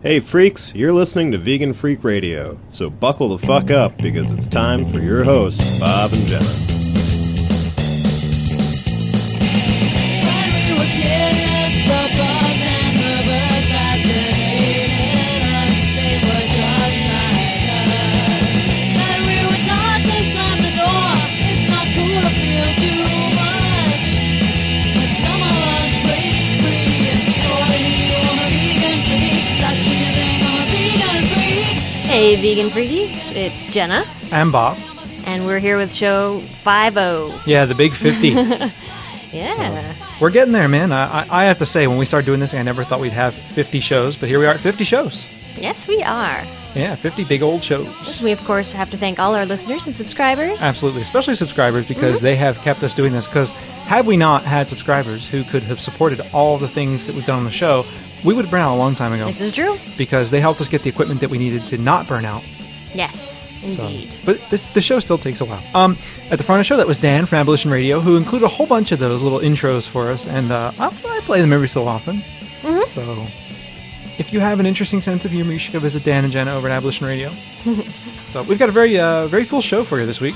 Hey freaks, you're listening to Vegan Freak Radio, so buckle the fuck up because it's time for your hosts, Bob and Jenna. When we were kids, the bugs and the birds fascinated us. They were just like us. Then we were taught to slam the door. It's not cool to feel too much, but some of us break free. What are you? I'm a vegan freak. That's when you think I'm a vegan freak. Hey, Vegan Freakies, it's Jenna, I'm Bob. and we're here with show 50. Yeah, the big 50. Yeah. We're getting there, man. I have to say, when we started doing this, I never thought we'd have 50 shows, but here we are at 50 shows. Yes, we are. Yeah, 50 big old shows. Yes, we, of course, have to thank all our listeners and subscribers. Absolutely, especially subscribers, because they have kept us doing this. Because had we not had subscribers who could have supported all the things that we've done on the show, we would have burned out a long time ago. This is true. Because they helped us get the equipment that we needed to not burn out. Yes, indeed. But the show still takes a while. At the front of the show, that was Dan from Abolition Radio, who included a whole bunch of those little intros for us, and I play them every so often. So if you have an interesting sense of humor, you should go visit Dan and Jenna over at Abolition Radio. So we've got a very full show for you this week.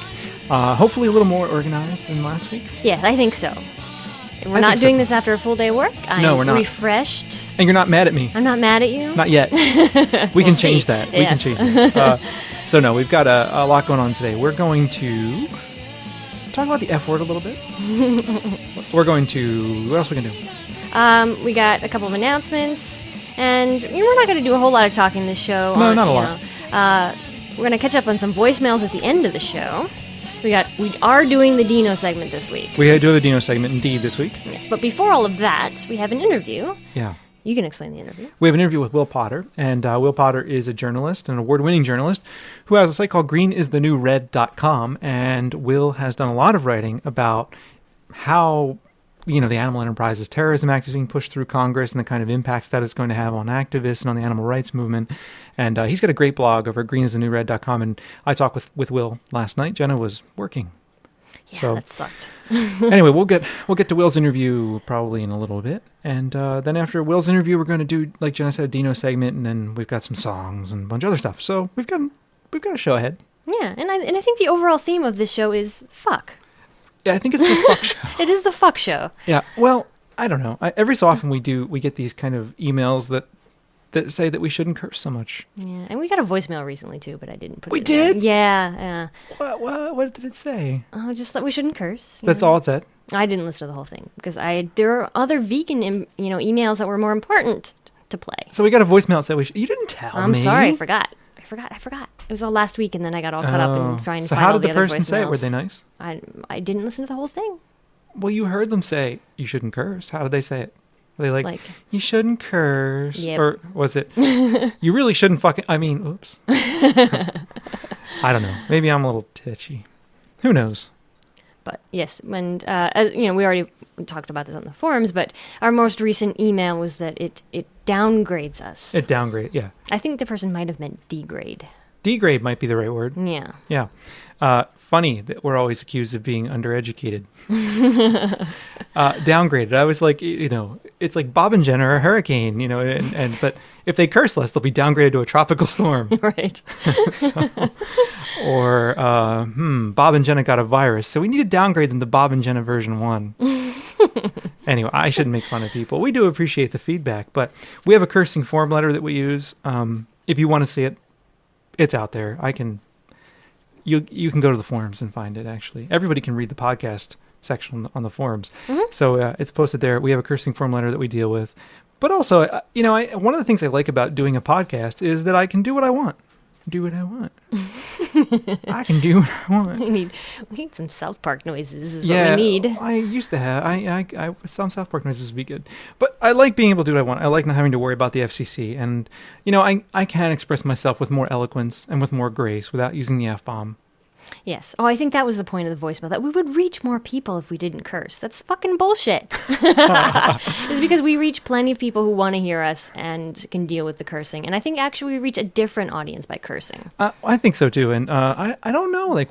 Hopefully a little more organized than last week. Yes, I think so. We're not doing this after a full day of work. No, we're not. Refreshed. And you're not mad at me. I'm not mad at you. Not yet. We can change that. We can Yes. change it. So no, we've got a lot going on today. We're going to talk about the F word a little bit. We're going to... What else are we going to do? We got a couple of announcements, and we're not going to do a whole lot of talking this show. No, not a lot. We're going to catch up on some voicemails at the end of the show. We are doing the Dino segment this week. We do have a Dino segment, indeed, this week. Yes, but before all of that, we have an interview. Yeah. You can explain the interview. We have an interview with Will Potter, and Will Potter is a journalist, an award-winning journalist, who has a site called GreenIsTheNewRed.com, and Will has done a lot of writing about how, the animal enterprise's terrorism act is being pushed through Congress and the kind of impacts that it's going to have on activists and on the animal rights movement. And he's got a great blog over at GreenIsTheNewRed.com, and I talked with Will last night. Jenna was working. Yeah, So- that sucked. Anyway, we'll get to Will's interview probably in a little bit, and then after Will's interview, we're going to do, like Jenna said, a Dino segment, and then we've got some songs and a bunch of other stuff. So we've got a show ahead. Yeah, and I think the overall theme of this show is fuck. Yeah, I think it's the fuck show. It is the fuck show. Yeah, well, I don't know. Every so often we get these kind of emails that say that we shouldn't curse so much. Yeah, and we got a voicemail recently too, but I didn't put We it in. did? Yeah. What did it say? Oh, just that we shouldn't curse. That's all it said? I didn't listen to the whole thing because there are other vegan, emails that were more important to play. So we got a voicemail that said you didn't tell me. I'm sorry, I forgot. It was all last week, and then I got all caught up in trying to So find how all did the the other person say it? voicemails. Were they nice? I didn't listen to the whole thing. Well, you heard them say you shouldn't curse. How did they say it? Were they like you shouldn't curse? Yep. Or was it, you really shouldn't oops. I don't know. Maybe I'm a little titchy. Who knows? But yes, and as we already talked about this on the forums, but our most recent email was that it downgrades us. It downgrade, yeah. I think the person might have meant degrade. Degrade might be the right word. Yeah. Yeah. Funny that we're always accused of being undereducated. Downgraded. I was like, it's like Bob and Jenna are a hurricane, but if they curse less, they'll be downgraded to a tropical storm. Right. Or, Bob and Jenna got a virus, so we need to downgrade them to Bob and Jenna version 1. Anyway, I shouldn't make fun of people. We do appreciate the feedback, but we have a cursing form letter that we use. If you want to see it, it's out there. You can go to the forums and find it, actually. Everybody can read the podcast section on the forums. So it's posted there. We have a cursing form letter that we deal with. But also, one of the things I like about doing a podcast is that I can do what I want. Do what I want. I can do what I want. We need some South Park noises is what we need. I used to have. Some South Park noises would be good. But I like being able to do what I want. I like not having to worry about the FCC. And, I can express myself with more eloquence and with more grace without using the F-bomb. Yes. Oh, I think that was the point of the voicemail, that we would reach more people if we didn't curse. That's fucking bullshit. It's because we reach plenty of people who want to hear us and can deal with the cursing. And I think actually we reach a different audience by cursing. I think so too. And I don't know. I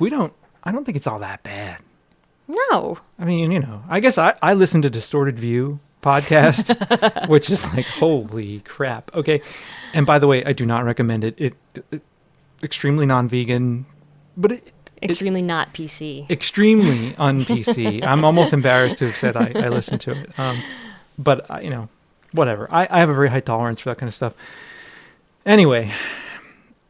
don't think it's all that bad. No. I mean, I guess I listen to Distorted View podcast, which is like, holy crap. Okay. And by the way, I do not recommend it. It extremely non-vegan, but Extremely not PC. Extremely un-PC. I'm almost embarrassed to have said I listened to it. But, whatever. I have a very high tolerance for that kind of stuff. Anyway,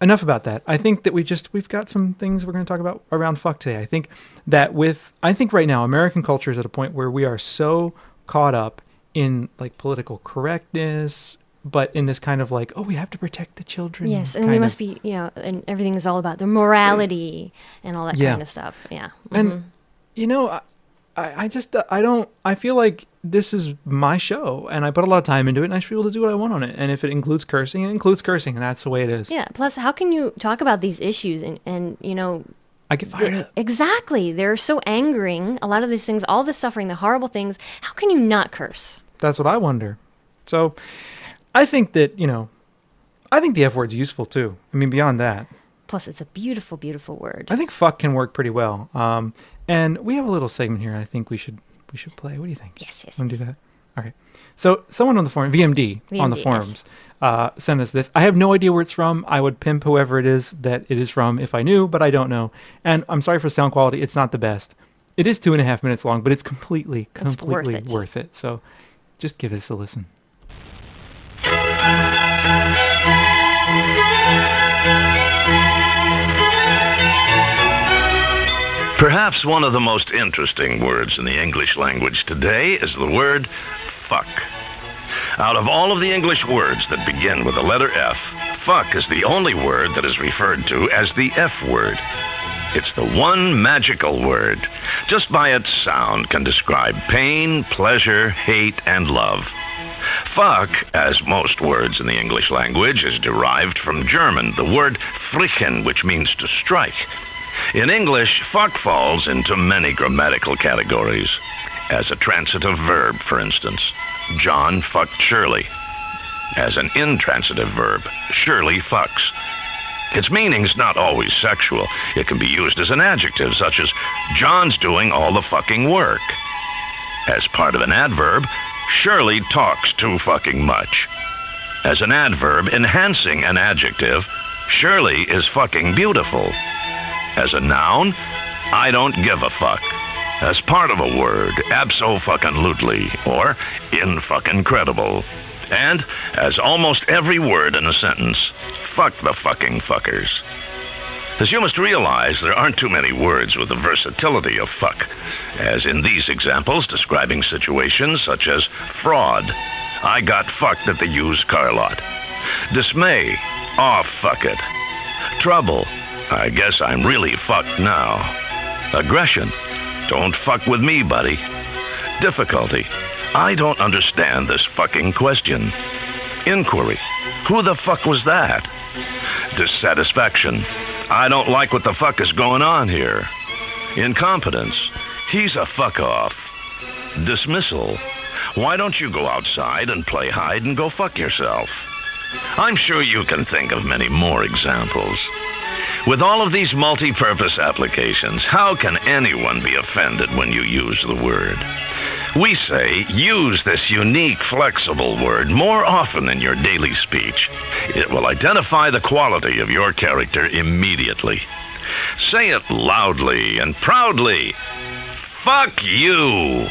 enough about that. I think that we've got some things we're going to talk about around fuck today. I think that right now, American culture is at a point where we are so caught up in like political correctness, but in this kind of like, oh, we have to protect the children. Yes, and we must be, and everything is all about the morality and all that kind of stuff. Yeah. And, I feel like this is my show and I put a lot of time into it and I should be able to do what I want on it. And if it includes cursing, it includes cursing, and that's the way it is. Yeah. Plus, how can you talk about these issues and I get fired up. Exactly. They're so angering. A lot of these things, all the suffering, the horrible things. How can you not curse? That's what I wonder. So I think that, I think the F word's useful too. I mean, beyond that. Plus, it's a beautiful, beautiful word. I think fuck can work pretty well. And we have a little segment here I think we should play. What do you think? Yes. Want to do that? Okay. So someone on the forum, VMD on the forums, sent us this. I have no idea where it's from. I would pimp whoever it is that it is from if I knew, but I don't know. And I'm sorry for sound quality. It's not the best. It is 2.5 minutes long, but it's completely worth it. So just give us a listen. Perhaps one of the most interesting words in the English language today is the word fuck. Out of all of the English words that begin with the letter F, fuck is the only word that is referred to as the F word. It's the one magical word. Just by its sound can describe pain, pleasure, hate, and love. Fuck, as most words in the English language, is derived from German, the word frichen, which means to strike. In English, fuck falls into many grammatical categories. As a transitive verb, for instance, John fucked Shirley. As an intransitive verb, Shirley fucks. Its meaning's not always sexual. It can be used as an adjective, such as, John's doing all the fucking work. As part of an adverb, Shirley talks too fucking much. As an adverb enhancing an adjective, Shirley is fucking beautiful. As a noun, I don't give a fuck. As part of a word, abso-fucking-lutely, or in-fucking-credible. And, as almost every word in a sentence, fuck the fucking fuckers. As you must realize, there aren't too many words with the versatility of fuck, as in these examples describing situations such as fraud, I got fucked at the used car lot. Dismay, aw, fuck it. Trouble, I guess I'm really fucked now. Aggression, don't fuck with me, buddy. Difficulty, I don't understand this fucking question. Inquiry, who the fuck was that? Dissatisfaction, I don't like what the fuck is going on here. Incompetence, he's a fuck off. Dismissal, why don't you go outside and play hide and go fuck yourself? I'm sure you can think of many more examples. With all of these multi-purpose applications, how can anyone be offended when you use the word? We say, use this unique, flexible word more often in your daily speech. It will identify the quality of your character immediately. Say it loudly and proudly. Fuck you!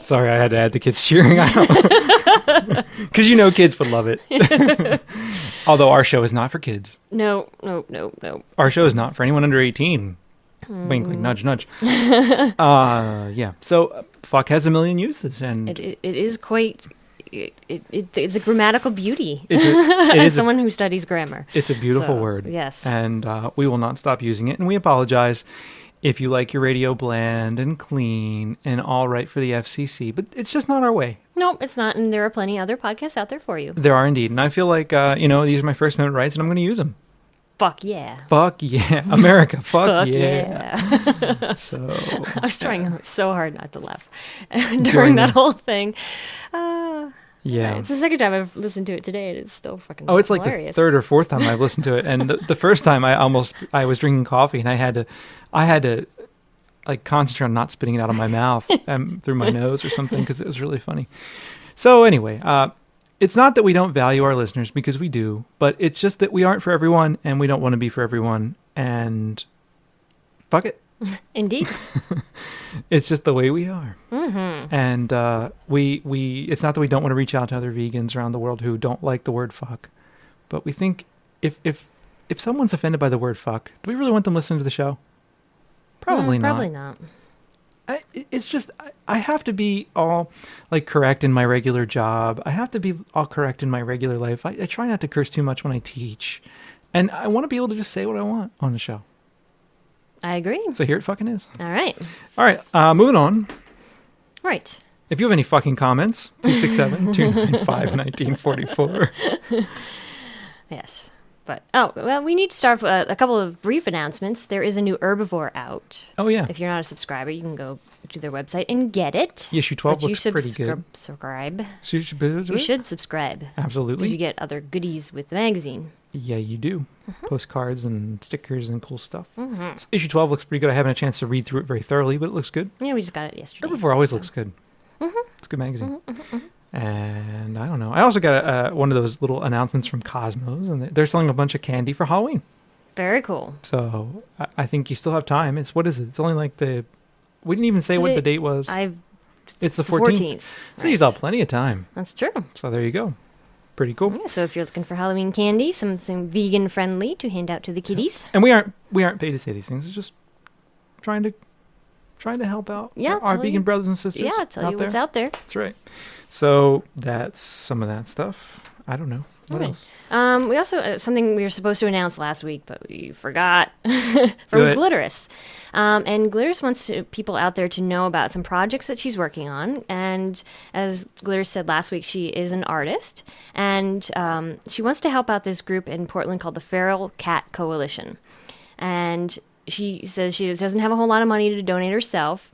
Sorry, I had to add the kids cheering. Because kids would love it. Although our show is not for kids. No. Our show is not for anyone under 18. Wink, wink, nudge, nudge. Yeah. So, fuck has a million uses, and it is quite. It's a grammatical beauty. As someone who studies grammar, it's a beautiful word. Yes, and we will not stop using it, and we apologize if you like your radio bland and clean and all right for the FCC, but it's just not our way. No, it's not, and there are plenty other podcasts out there for you. There are indeed, and I feel like these are my First Amendment rights, and I'm going to use them. Fuck yeah. Fuck yeah. America, fuck Fuck yeah. So I was trying so hard not to laugh during that whole thing. Yeah. It's the second time I've listened to it today, and it's still fucking it's like hilarious. The third or fourth time I've listened to it, and the first time I was drinking coffee, and I had to like concentrate on not spitting it out of my mouth through my nose or something because it was really funny. So anyway, it's not that we don't value our listeners, because we do, but it's just that we aren't for everyone and we don't want to be for everyone, and fuck it. Indeed. It's just the way we are. Mm-hmm. And it's not that we don't want to reach out to other vegans around the world who don't like the word fuck, but we think if someone's offended by the word fuck, do we really want them listening to the show? Probably not. Probably not. It's just, I have to be all like correct in my regular job. I have to be all correct in my regular life. I try not to curse too much when I teach. And I want to be able to just say what I want on the show. I agree. So here it fucking is. All right. All right. Moving on. Right. If you have any fucking comments, 267-295-1944. Yes. But, we need to start with a couple of brief announcements. There is a new herbivore out. Oh, yeah. If you're not a subscriber, you can go to their website and get it. Issue 12 but looks pretty good. Subscribe. You should subscribe. Absolutely. Because you get other goodies with the magazine. Yeah, you do. Postcards and stickers and cool stuff. So issue 12 looks pretty good. I haven't had a chance to read through it very thoroughly, but it looks good. Yeah, we just got it yesterday. Herbivore always looks good. It's a good magazine. And I don't know. I also got one of those little announcements from Cosmos, and they're selling a bunch of candy for Halloween. Very cool. So I think you still have time. What is it? It's only like we didn't even say what the date was. It's the 14th. So you still have plenty of time. That's true. So there you go. Pretty cool. Yeah, so if you're looking for Halloween candy, something vegan friendly to hand out to the kiddies. And we aren't paid to say these things. It's just trying to help out our vegan brothers and sisters. Yeah, tell you what's out there. That's right. So that's some of that stuff. I don't know. What else? We also, something we were supposed to announce last week, but we forgot, from Glitterous. And Glitterous wants people out there to know about some projects that she's working on. And as Glitterous said last week, she is an artist. And she wants to help out this group in Portland called the Feral Cat Coalition. And she says she doesn't have a whole lot of money to donate herself,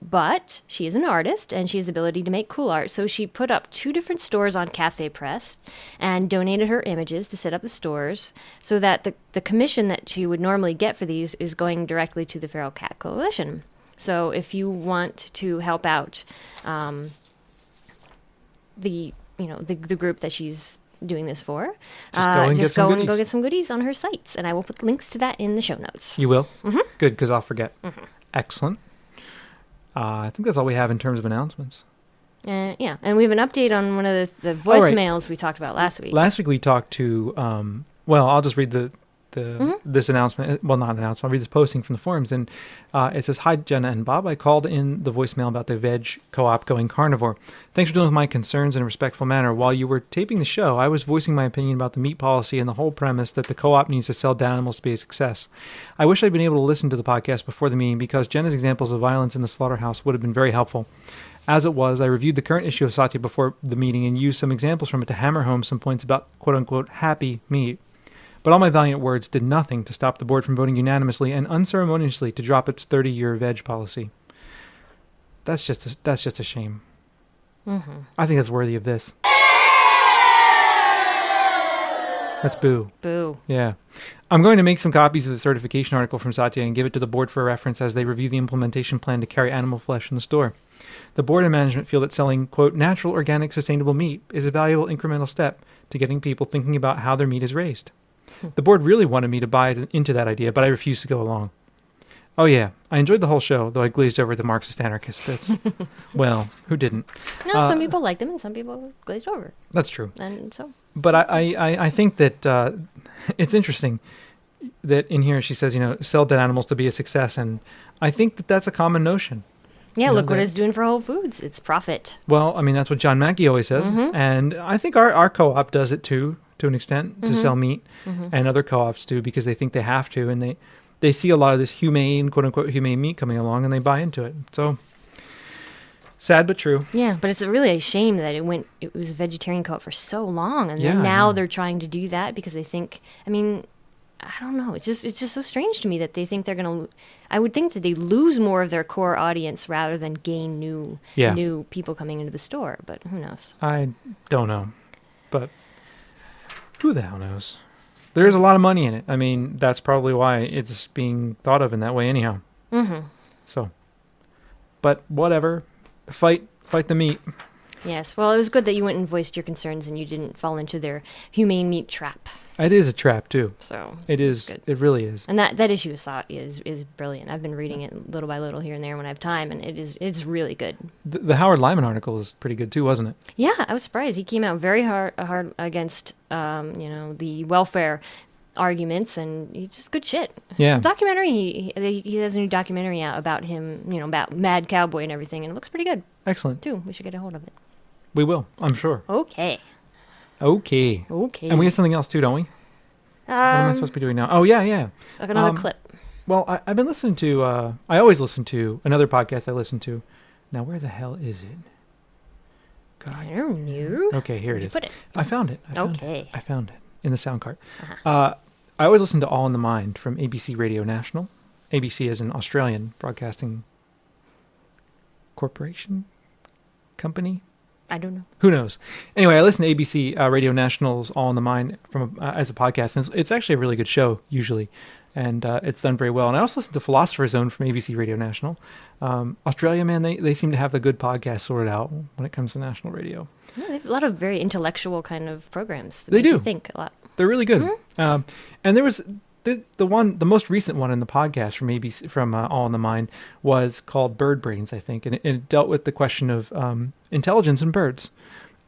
but she is an artist and she has the ability to make cool art. So she put up 2 different stores on Cafe Press and donated her images to set up the stores so that the commission that she would normally get for these is going directly to the Feral Cat Coalition. So if you want to help out the group that she's doing this for, just go and go get some goodies on her sites, and I will put links to that in the show notes. You will? Good, because I'll forget. Excellent. I think that's all we have in terms of announcements. Yeah, and we have an update on one of the voicemails we talked about last week. Last week we talked to, I'll just read this announcement. Well, not an announcement. I'll read this posting from the forums. And it says, "Hi, Jenna and Bob. I called in the voicemail about the veg co-op going carnivore. Thanks for dealing with my concerns in a respectful manner. While you were taping the show, I was voicing my opinion about the meat policy and the whole premise that the co-op needs to sell down animals to be a success. I wish I'd been able to listen to the podcast before the meeting because Jenna's examples of violence in the slaughterhouse would have been very helpful. As it was, I reviewed the current issue of Satya before the meeting and used some examples from it to hammer home some points about quote-unquote happy meat. But all my valiant words did nothing to stop the board from voting unanimously and unceremoniously to drop its 30-year veg policy. That's just a shame. I think that's worthy of this. That's boo. Boo. Yeah. I'm going to make some copies of the certification article from Satya and give it to the board for reference as they review the implementation plan to carry animal flesh in the store. The board and management feel that selling, quote, natural, organic, sustainable meat is a valuable incremental step to getting people thinking about how their meat is raised. The board really wanted me to buy into that idea, but I refused to go along. Oh yeah, I enjoyed the whole show, though I glazed over at the Marxist anarchist bits. Well, who didn't? No, some people liked them and some people glazed over. That's true. And so. But I think that it's interesting that in here she says, sell dead animals to be a success, and I think that that's a common notion. Yeah, look what it's doing for Whole Foods. It's profit. Well, I mean, that's what John Mackey always says, and I think our co-op does it too, to an extent, to sell meat, and other co-ops do because they think they have to, and they see a lot of this humane, quote-unquote, humane meat coming along, and they buy into it. So, sad but true. Yeah, but it's really a shame that it was a vegetarian co-op for so long, and then now they're trying to do that because they think, I mean, I don't know. It's just so strange to me that they think they're going to. I would think that they lose more of their core audience rather than gain new people coming into the store. But who knows? I don't know, but who the hell knows? There's a lot of money in it. I mean, that's probably why it's being thought of in that way, anyhow. So, but whatever. Fight the meat. Yes. Well, it was good that you went and voiced your concerns and you didn't fall into their humane meat trap. It is a trap too. So It is. good. It really is. And that issue is brilliant. I've been reading it little by little here and there when I have time, and it's really good. The Howard Lyman article is pretty good too, wasn't it? Yeah, I was surprised. He came out very hard against the welfare arguments, and he's just good shit. Yeah. Documentary. He has a new documentary out about him, about Mad Cowboy and everything, and it looks pretty good Excellent. too. We should get a hold of it. We will, I'm sure. Okay. Okay. And we have something else too, don't we? What am I supposed to be doing now? Oh, yeah. Like another clip. Well, I've been listening to, I always listen to another podcast I listen to. Now, where the hell is it? God. I don't know. Okay, here Where'd it you is. put it? I found it. Okay. I found it in the sound card. I always listen to All in the Mind from ABC Radio National. ABC is an Australian broadcasting corporation, company. I don't know. Who knows? Anyway, I listen to ABC Radio National's All in the Mind from as a podcast, and it's actually a really good show usually, and it's done very well. And I also listen to Philosopher's Zone from ABC Radio National. Australia, man, they seem to have the good podcast sorted out when it comes to national radio. Yeah, they have a lot of very intellectual kind of programs. That They make do. you think a lot. They're really good. And there was the most recent one in the podcast from ABC from All in the Mind was called Bird Brains, I think, and it dealt with the question of intelligence in birds,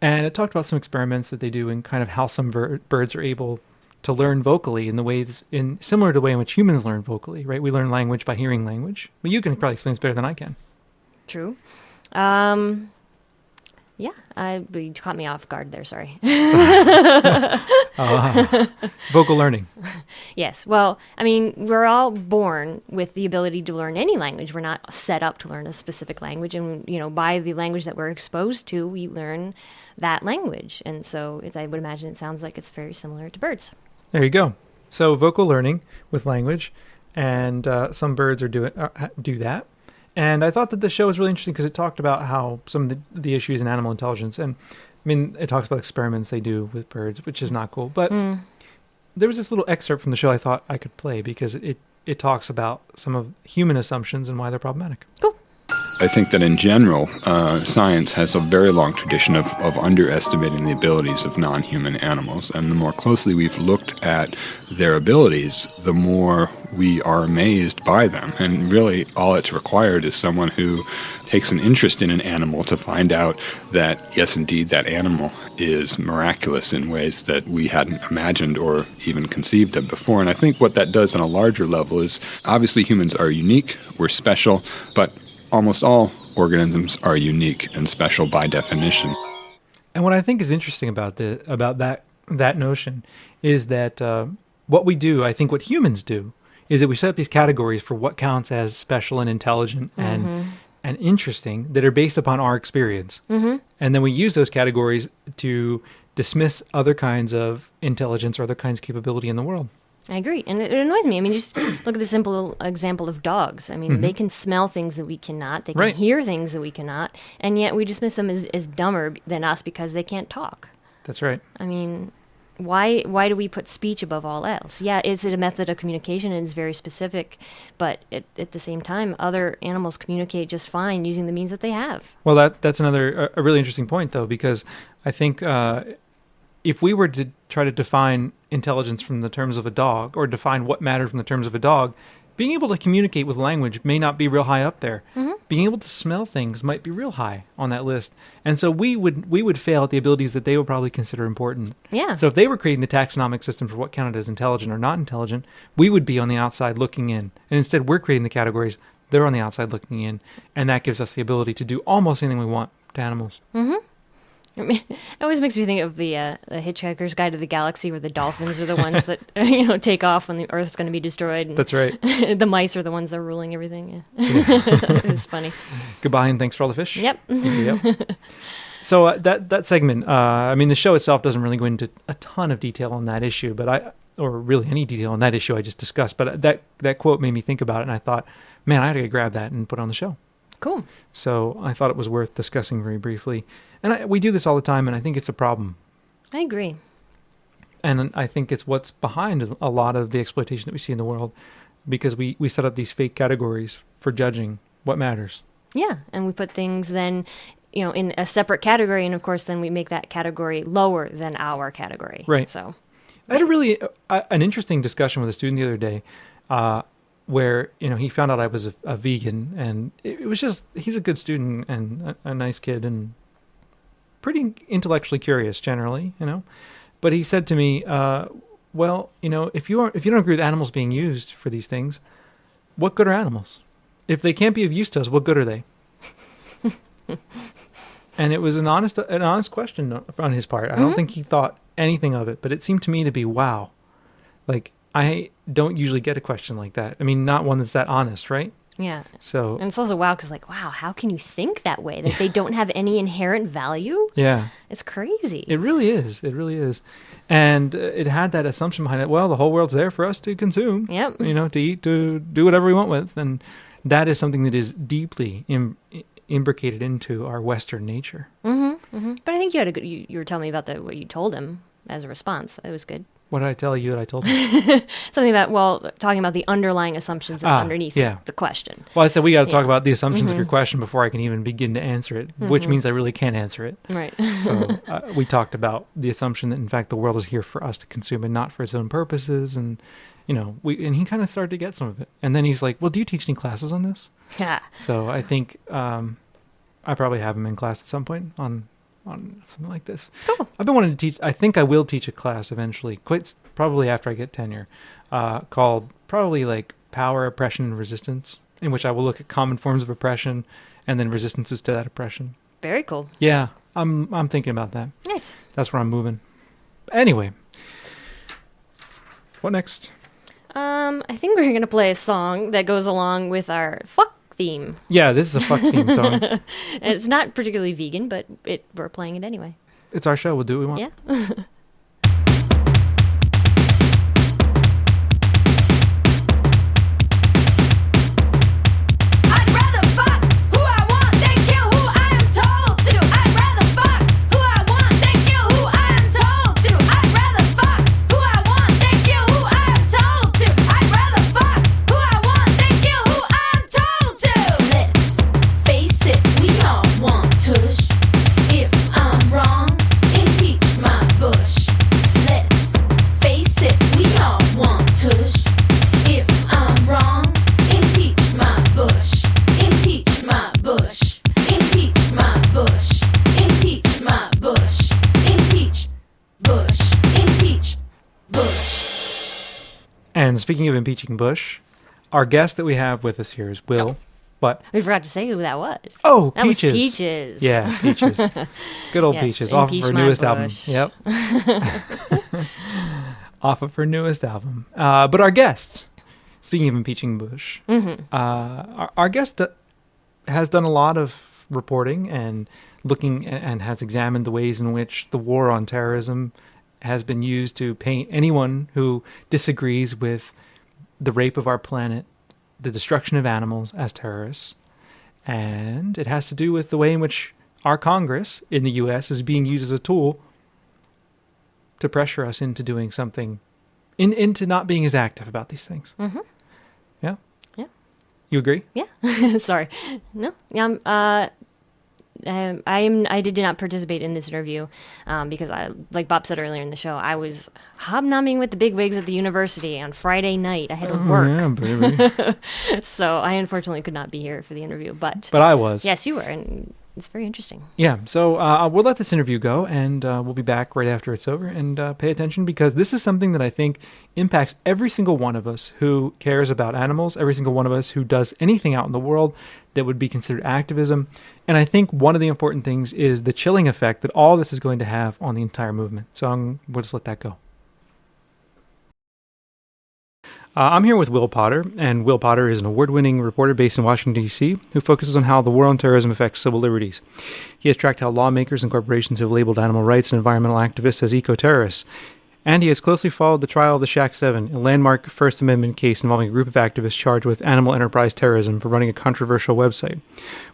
and it talked about some experiments that they do and kind of how some birds are able to learn vocally in the ways similar to the way in which humans learn vocally. Right? We learn language by hearing language, but you can probably explain this better than I can. True. Yeah, you caught me off guard there. Sorry. Vocal learning. Yes. Well, I mean, we're all born with the ability to learn any language. We're not set up to learn a specific language. And, by the language that we're exposed to, we learn that language. And so I would imagine it sounds like it's very similar to birds. There you go. So vocal learning with language, and some birds do that. And I thought that the show was really interesting because it talked about how some of the issues in animal intelligence. And, I mean, it talks about experiments they do with birds, which is not cool. But there was this little excerpt from the show I thought I could play because it talks about some of human assumptions and why they're problematic. Cool. I think that in general, science has a very long tradition of underestimating the abilities of non-human animals. And the more closely we've looked at their abilities, the more we are amazed by them. And really, all it's required is someone who takes an interest in an animal to find out that, yes, indeed, that animal is miraculous in ways that we hadn't imagined or even conceived of before. And I think what that does on a larger level is, obviously humans are unique, we're special, but almost all organisms are unique and special by definition. And what I think is interesting about that notion is that what we do, I think what humans do, is that we set up these categories for what counts as special and intelligent and interesting that are based upon our experience. Mm-hmm. And then we use those categories to dismiss other kinds of intelligence or other kinds of capability in the world. I agree. And it annoys me. I mean, just look at the simple example of dogs. I mean, they can smell things that we cannot. They can hear things that we cannot. And yet we dismiss them as dumber than us because they can't talk. That's right. I mean, why do we put speech above all else? Yeah, it's a method of communication and it's very specific. But at the same time, other animals communicate just fine using the means that they have. Well, that's another a really interesting point, though, because I think if we were to try to define intelligence from the terms of a dog, or define what mattered from the terms of a dog, being able to communicate with language may not be real high up there. Mm-hmm. Being able to smell things might be real high on that list. And so we would fail at the abilities that they would probably consider important. Yeah. So if they were creating the taxonomic system for what counted as intelligent or not intelligent, we would be on the outside looking in. And instead we're creating the categories, they're on the outside looking in. And that gives us the ability to do almost anything we want to animals. Mm-hmm. I mean, it always makes me think of the Hitchhiker's Guide to the Galaxy, where the dolphins are the ones that take off when the Earth's going to be destroyed. And that's right. The mice are the ones that are ruling everything. Yeah. It's funny. Goodbye and thanks for all the fish. Yep. Yep. So that segment, I mean, the show itself doesn't really go into a ton of detail on that issue, or really any detail on that issue I just discussed. But that quote made me think about it, and I thought, man, I had to grab that and put it on the show. Cool. So I thought it was worth discussing very briefly. And we do this all the time, and I think it's a problem. I agree. And I think it's what's behind a lot of the exploitation that we see in the world, because we set up these fake categories for judging what matters. Yeah, and we put things then, in a separate category, and of course then we make that category lower than our category. Right. So I had a really an interesting discussion with a student the other day, where he found out I was a vegan, and it was just, he's a good student and a nice kid and pretty intellectually curious generally, But he said to me, well, if you don't agree with animals being used for these things, what good are animals? If they can't be of use to us, what good are they? And it was an honest question on his part. I don't think he thought anything of it, but it seemed to me to be, wow. Like, I don't usually get a question like that. I mean, not one that's that honest, right? yeah. So, And it's also wow, because wow, how can you think that way? That they don't have any inherent value? yeah. It's crazy. It really is. It really is. And it had that assumption behind it. Well, the whole world's there for us to consume. Yep. To eat, to do whatever we want with. And that is something that is deeply imbricated into our Western nature. But I think you had a good. You were telling me about what you told him as a response. It was good. What did I tell you that I told him? Something about talking about the underlying assumptions underneath yeah. the question. Well, I said we got to talk about the assumptions of your question before I can even begin to answer it, which means I really can't answer it. Right. So we talked about the assumption that in fact the world is here for us to consume and not for its own purposes, and and he kind of started to get some of it. And then he's like, "Well, do you teach any classes on this?" Yeah. So I think I probably have him in class at some point on something like this. Cool. I've been wanting to teach. I think I will teach a class eventually, probably after I get tenure, called probably like Power, Oppression, and Resistance, in which I will look at common forms of oppression and then resistances to that oppression. Very cool. Yeah, I'm thinking about that. Nice. That's where I'm moving. Anyway, what next? I think we're gonna play a song that goes along with our fuck theme. Yeah, this is a fuck theme song. It's not particularly vegan, but we're playing it anyway. It's our show. We'll do what we want. Yeah. I'd rather fuck who I want than kill who I am told to. I'd rather fuck who I want than kill who I am told to. I'd rather fuck who I want than kill who I am told to. I'd rather fuck who I want than kill who I am told to. Let's face it, we all want tush. If I'm wrong, impeach my bush. Let's face it, we all want tush. If I'm wrong, impeach my bush. Impeach my bush. Impeach my bush. Impeach my bush. Impeach Bush. Impeach Bush. And speaking of impeaching Bush, our guest that we have with us here is Will. What? We forgot to say who that was. Oh, That Peaches. was Peaches. Yeah, Peaches. Good old Yes, Peaches. Off of impeach her my newest album. Bush. Yep. Off of her newest album. But our guest, speaking of impeaching Bush, our guest has done a lot of reporting and looking and has examined the ways in which the war on terrorism has been used to paint anyone who disagrees with the rape of our planet, the destruction of animals as terrorists. And it has to do with the way in which our Congress in the U.S. is being used as a tool to pressure us into doing something, into not being as active about these things. Mm-hmm. Yeah? Yeah. You agree? Yeah. Sorry. No. I did not participate in this interview because, like Bob said earlier in the show, I was hobnobbing with the bigwigs at the university on Friday night. I had to work. Yeah, baby. So I unfortunately could not be here for the interview. But But I was. yes, you were. And it's very interesting. Yeah, so we'll let this interview go, and we'll be back right after it's over, and pay attention, because this is something that I think impacts every single one of us who cares about animals, every single one of us who does anything out in the world that would be considered activism. And I think one of the important things is the chilling effect that all this is going to have on the entire movement. So we'll just let that go. I'm here with Will Potter, and Will Potter is an award-winning reporter based in Washington, D.C., who focuses on how the war on terrorism affects civil liberties. He has tracked how lawmakers and corporations have labeled animal rights and environmental activists as eco-terrorists. And he has closely followed the trial of the Shack 7, a landmark First Amendment case involving a group of activists charged with animal enterprise terrorism for running a controversial website.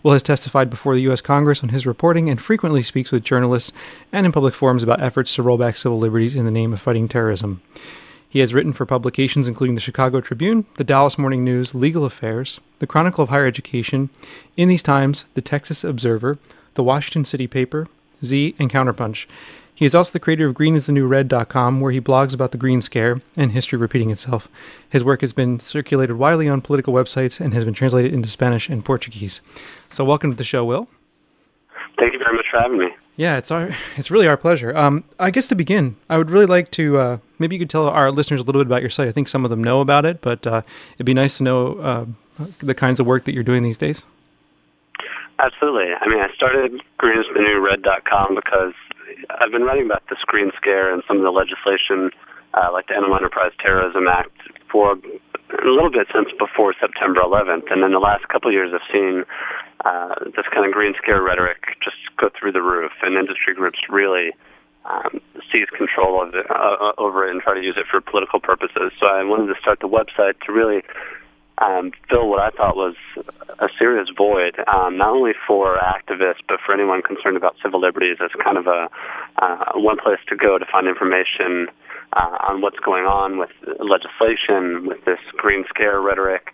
Will has testified before the U.S. Congress on his reporting and frequently speaks with journalists and in public forums about efforts to roll back civil liberties in the name of fighting terrorism. He has written for publications including the Chicago Tribune, the Dallas Morning News, Legal Affairs, the Chronicle of Higher Education, In These Times, the Texas Observer, the Washington City Paper, Z, and Counterpunch. He is also the creator of GreenIsTheNewRed.com, where he blogs about the Green Scare and history repeating itself. His work has been circulated widely on political websites and has been translated into Spanish and Portuguese. So welcome to the show, Will. Thank you very much for having me. Yeah, it's really our pleasure. I guess to begin, I would really like to, maybe you could tell our listeners a little bit about your site. I think some of them know about it, but it'd be nice to know the kinds of work that you're doing these days. Absolutely. I mean, I started GreenIsTheNewRed.com because I've been writing about this Green Scare and some of the legislation, like the Animal Enterprise Terrorism Act, for a little bit since before September 11th. And in the last couple of years, I've seen this kind of Green Scare rhetoric just go through the roof, and industry groups really seize control of it, over it and try to use it for political purposes. So I wanted to start the website to really fill what I thought was a serious void, not only for activists, but for anyone concerned about civil liberties, as kind of a one place to go to find information on what's going on with legislation, with this Green Scare rhetoric.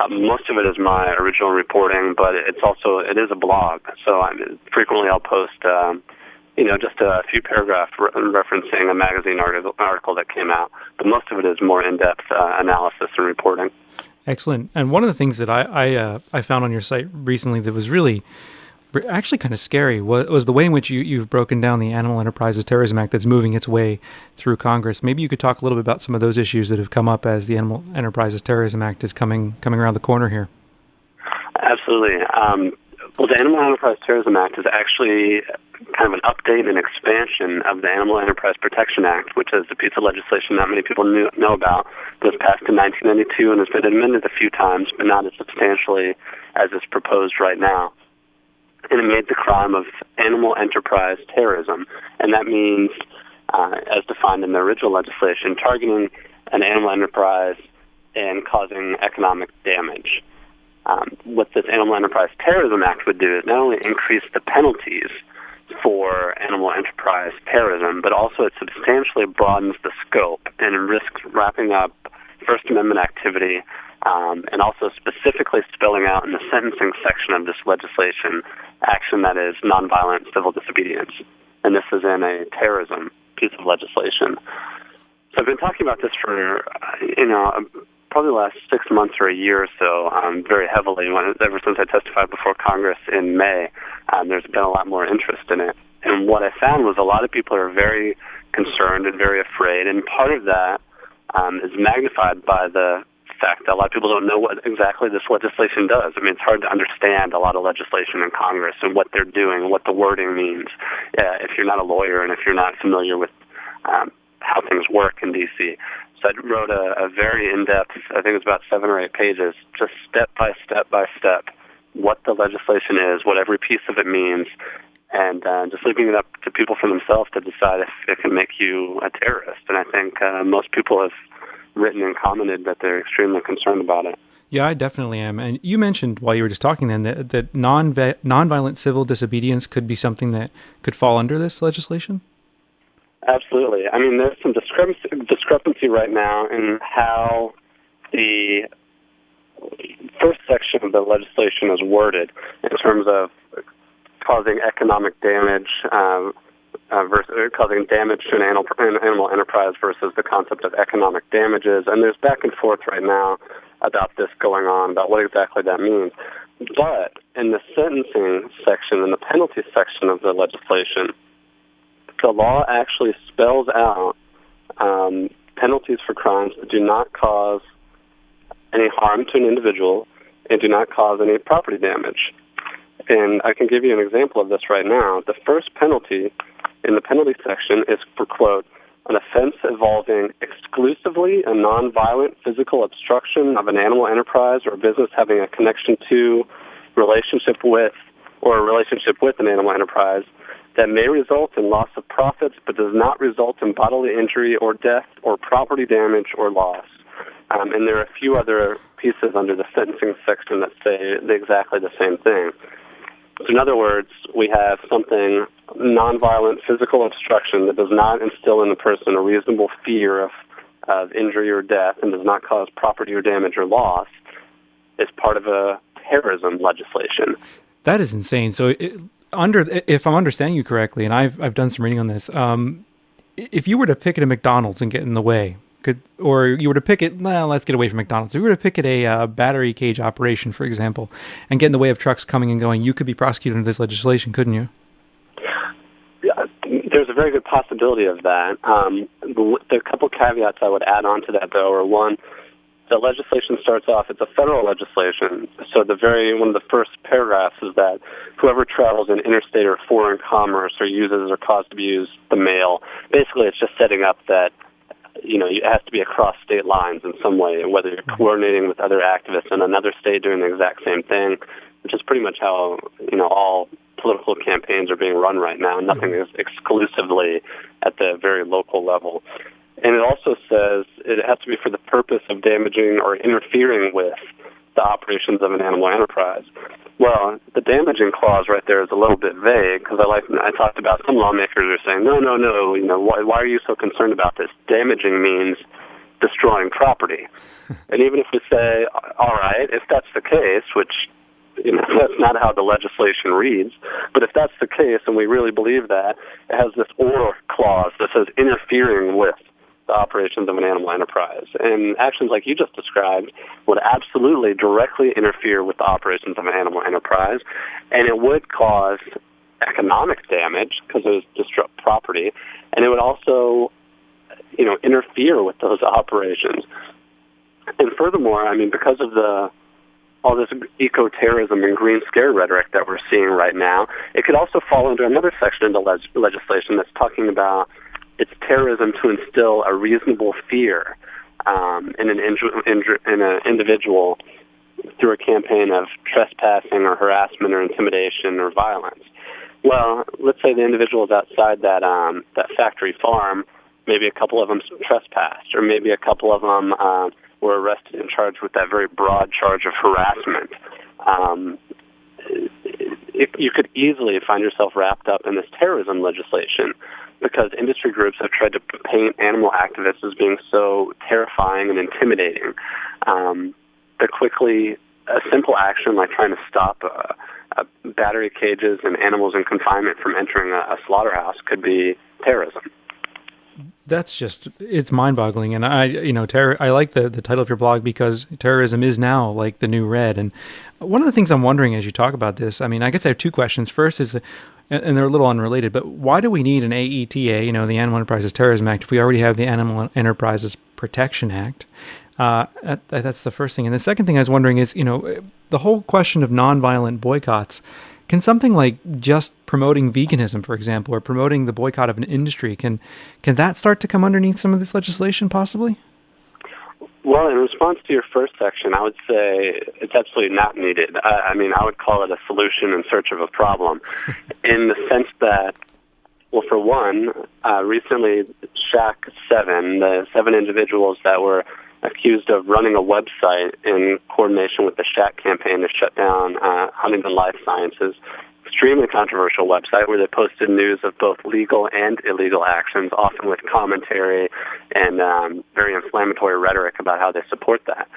Most of it is my original reporting, but it is a blog. So frequently I'll post, just a few paragraphs referencing a magazine article that came out. But most of it is more in-depth analysis and reporting. Excellent. And one of the things that I found on your site recently that was really actually kind of scary was the way in which you've broken down the Animal Enterprises Terrorism Act that's moving its way through Congress. Maybe you could talk a little bit about some of those issues that have come up as the Animal Enterprises Terrorism Act is coming around the corner here. Absolutely. Well, the Animal Enterprise Terrorism Act is actually kind of an update and expansion of the Animal Enterprise Protection Act, which is a piece of legislation not many people know about. It was passed in 1992 and has been amended a few times, but not as substantially as is proposed right now. And it made the crime of animal enterprise terrorism, and that means, as defined in the original legislation, targeting an animal enterprise and causing economic damage. What this Animal Enterprise Terrorism Act would do is not only increase the penalties for animal enterprise terrorism, but also it substantially broadens the scope and risks wrapping up First Amendment activity, and also specifically spelling out in the sentencing section of this legislation action that is nonviolent civil disobedience. And this is in a terrorism piece of legislation. So I've been talking about this for, probably the last 6 months or a year or so, very heavily. Ever since I testified before Congress in May, there's been a lot more interest in it. And what I found was a lot of people are very concerned and very afraid, and part of that is magnified by the fact that a lot of people don't know what exactly this legislation does. I mean, it's hard to understand a lot of legislation in Congress and what they're doing, what the wording means, if you're not a lawyer and if you're not familiar with how things work in D.C. So I wrote a very in-depth, I think it was about 7 or 8 pages, just step by step, what the legislation is, what every piece of it means, and just leaving it up to people for themselves to decide if it can make you a terrorist. And I think most people have written and commented that they're extremely concerned about it. Yeah, I definitely am. And you mentioned while you were just talking then that nonviolent civil disobedience could be something that could fall under this legislation? Absolutely. I mean, there's some discrepancy right now in how the first section of the legislation is worded in terms of causing economic damage versus causing damage to an animal enterprise versus the concept of economic damages. And there's back and forth right now about this going on, about what exactly that means. But in the sentencing section and the penalty section of the legislation, the law actually spells out penalties for crimes that do not cause any harm to an individual and do not cause any property damage. And I can give you an example of this right now. The first penalty in the penalty section is for, quote, an offense involving exclusively a nonviolent physical obstruction of an animal enterprise or business having a connection to, relationship with, or a relationship with an animal enterprise that may result in loss of profits but does not result in bodily injury or death or property damage or loss. And there are a few other pieces under the sentencing section that say exactly the same thing. So in other words, we have something nonviolent physical obstruction that does not instill in the person a reasonable fear of of injury or death and does not cause property or damage or loss is part of a terrorism legislation. That is insane. So if I'm understanding you correctly, and I've done some reading on this, if you were to picket a McDonald's and get in the way, or you were to picket, let's get away from McDonald's. If you were to picket a battery cage operation, for example, and get in the way of trucks coming and going, you could be prosecuted under this legislation, couldn't you? Yeah, there's a very good possibility of that. The couple caveats I would add on to that, though, are one, the legislation starts off, it's a federal legislation, so one of the first paragraphs is that whoever travels in interstate or foreign commerce or uses or cause to abuse the mail, basically it's just setting up that, it has to be across state lines in some way, whether you're coordinating with other activists in another state doing the exact same thing, which is pretty much how, all political campaigns are being run right now. Nothing is exclusively at the very local level. And it also says it has to be for the purpose of damaging or interfering with the operations of an animal enterprise. Well, the damaging clause right there is a little bit vague because I talked about some lawmakers are saying, no, why are you so concerned about this? Damaging means destroying property. And even if we say, all right, if that's the case, which that's not how the legislation reads, but if that's the case and we really believe that, it has this or clause that says interfering with the operations of an animal enterprise. And actions like you just described would absolutely directly interfere with the operations of an animal enterprise, and it would cause economic damage because it would disrupt property, and it would also, interfere with those operations. And furthermore, because of all this eco-terrorism and green scare rhetoric that we're seeing right now, it could also fall under another section of the legislation that's talking about it's terrorism to instill a reasonable fear in an individual through a campaign of trespassing or harassment or intimidation or violence. Well, let's say the individual is outside that factory farm. Maybe a couple of them trespassed, or maybe a couple of them were arrested and charged with that very broad charge of harassment. You could easily find yourself wrapped up in this terrorism legislation because industry groups have tried to paint animal activists as being so terrifying and intimidating. A simple action like trying to stop battery cages and animals in confinement from entering a slaughterhouse could be terrorism. That's it's mind-boggling. And I like the title of your blog because terrorism is now like the new red. And one of the things I'm wondering as you talk about this, I guess I have two questions. First is, and they're a little unrelated, but why do we need an AETA, the Animal Enterprises Terrorism Act, if we already have the Animal Enterprises Protection Act? That's the first thing. And the second thing I was wondering is, the whole question of nonviolent boycotts. Can something like just promoting veganism, for example, or promoting the boycott of an industry, can that start to come underneath some of this legislation possibly? Well, in response to your first section, I would say it's absolutely not needed. I would call it a solution in search of a problem in the sense that, well, for one, recently Shack 7, the 7 individuals that were accused of running a website in coordination with the Shack campaign to shut down Huntington Life Sciences, extremely controversial website where they posted news of both legal and illegal actions, often with commentary and very inflammatory rhetoric about how they support that.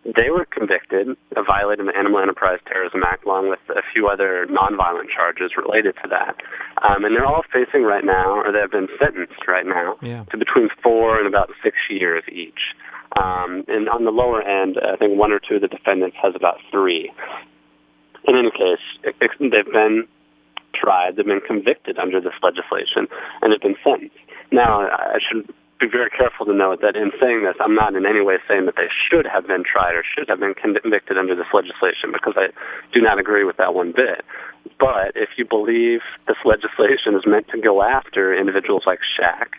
They were convicted of violating the Animal Enterprise Terrorism Act along with a few other nonviolent charges related to that. And they're all facing right now, or they have been sentenced right now, to between 4 and about 6 years each. And on the lower end, I think 1 or 2 of the defendants has about 3. In any case, they've been tried, they've been convicted under this legislation, and they've been sentenced. Now, I should be very careful to note that in saying this, I'm not in any way saying that they should have been tried or should have been convicted under this legislation, because I do not agree with that one bit. But if you believe this legislation is meant to go after individuals like Shack,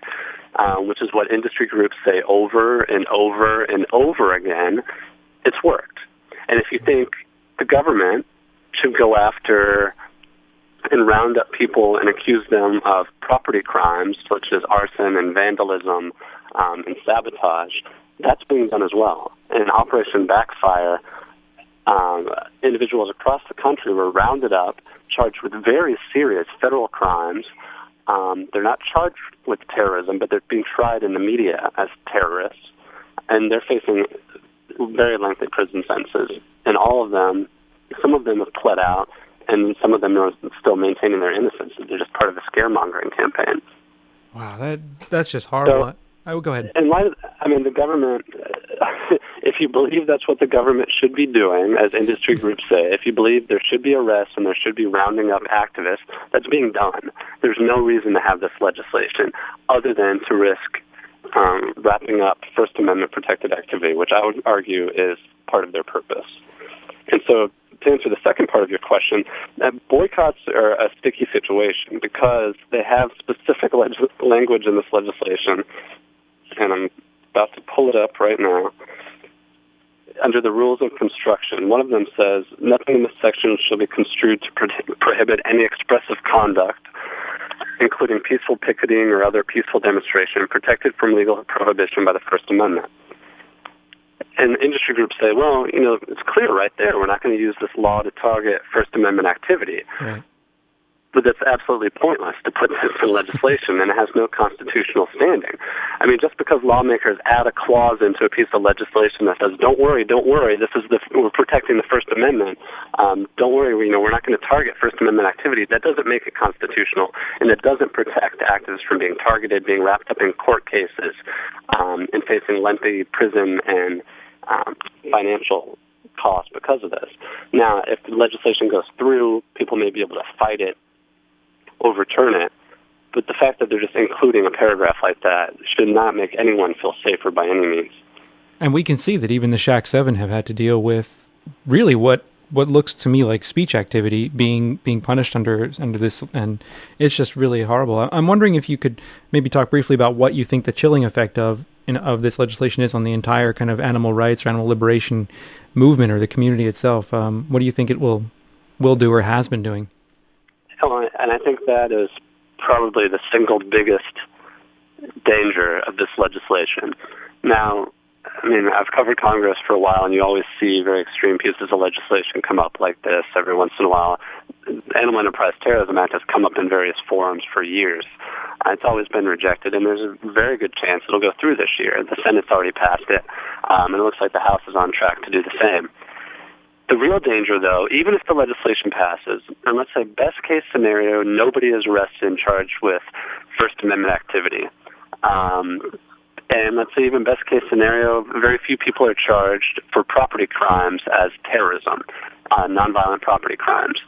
which is what industry groups say over and over and over again, it's worked. And if you think the government should go after and round up people and accuse them of property crimes such as arson and vandalism and sabotage, that's being done as well. And in Operation Backfire, individuals across the country were rounded up, charged with very serious federal crimes. They're not charged with terrorism, but they're being tried in the media as terrorists. and they're facing very lengthy prison sentences. And all of them, some of them have pled out, and some of them are still maintaining their innocence. They're just part of a scaremongering campaign. Wow, that's just horrible. So, I would go ahead. In light of, the government, if you believe that's what the government should be doing, as industry groups say, if you believe there should be arrests and there should be rounding up activists, that's being done. There's no reason to have this legislation other than to risk wrapping up First Amendment protected activity, which I would argue is part of their purpose. And so, to answer the second part of your question, boycotts are a sticky situation because they have specific language in this legislation, and I'm about to pull it up right now. Under the rules of construction, one of them says, nothing in this section shall be construed to prohibit any expressive conduct, including peaceful picketing or other peaceful demonstration, protected from legal prohibition by the First Amendment. And industry groups say, well, it's clear right there. We're not going to use this law to target First Amendment activity. Right. But that's absolutely pointless to put this in legislation, and it has no constitutional standing. Just because lawmakers add a clause into a piece of legislation that says, don't worry, we're protecting the First Amendment. Don't worry, we're not going to target First Amendment activity. That doesn't make it constitutional, and it doesn't protect activists from being targeted, being wrapped up in court cases, and facing lengthy prison and financial costs because of this. Now, if the legislation goes through, people may be able to fight it, overturn it, but the fact that they're just including a paragraph like that should not make anyone feel safer by any means. And we can see that even the Shack 7 have had to deal with really what looks to me like speech activity being punished under this, and it's just really horrible. I'm wondering if you could maybe talk briefly about what you think the chilling effect of this legislation is on the entire kind of animal rights or animal liberation movement or the community itself. What do you think it will do or has been doing? And I think that is probably the single biggest danger of this legislation. Now, I've covered Congress for a while, and you always see very extreme pieces of legislation come up like this every once in a while. The Animal Enterprise Terrorism Act has come up in various forums for years. It's always been rejected, and there's a very good chance it'll go through this year. The Senate's already passed it, and it looks like the House is on track to do the same. The real danger, though, even if the legislation passes, and let's say best case scenario, nobody is arrested and charged with First Amendment activity. And let's say even best case scenario, very few people are charged for property crimes as terrorism, nonviolent property crimes.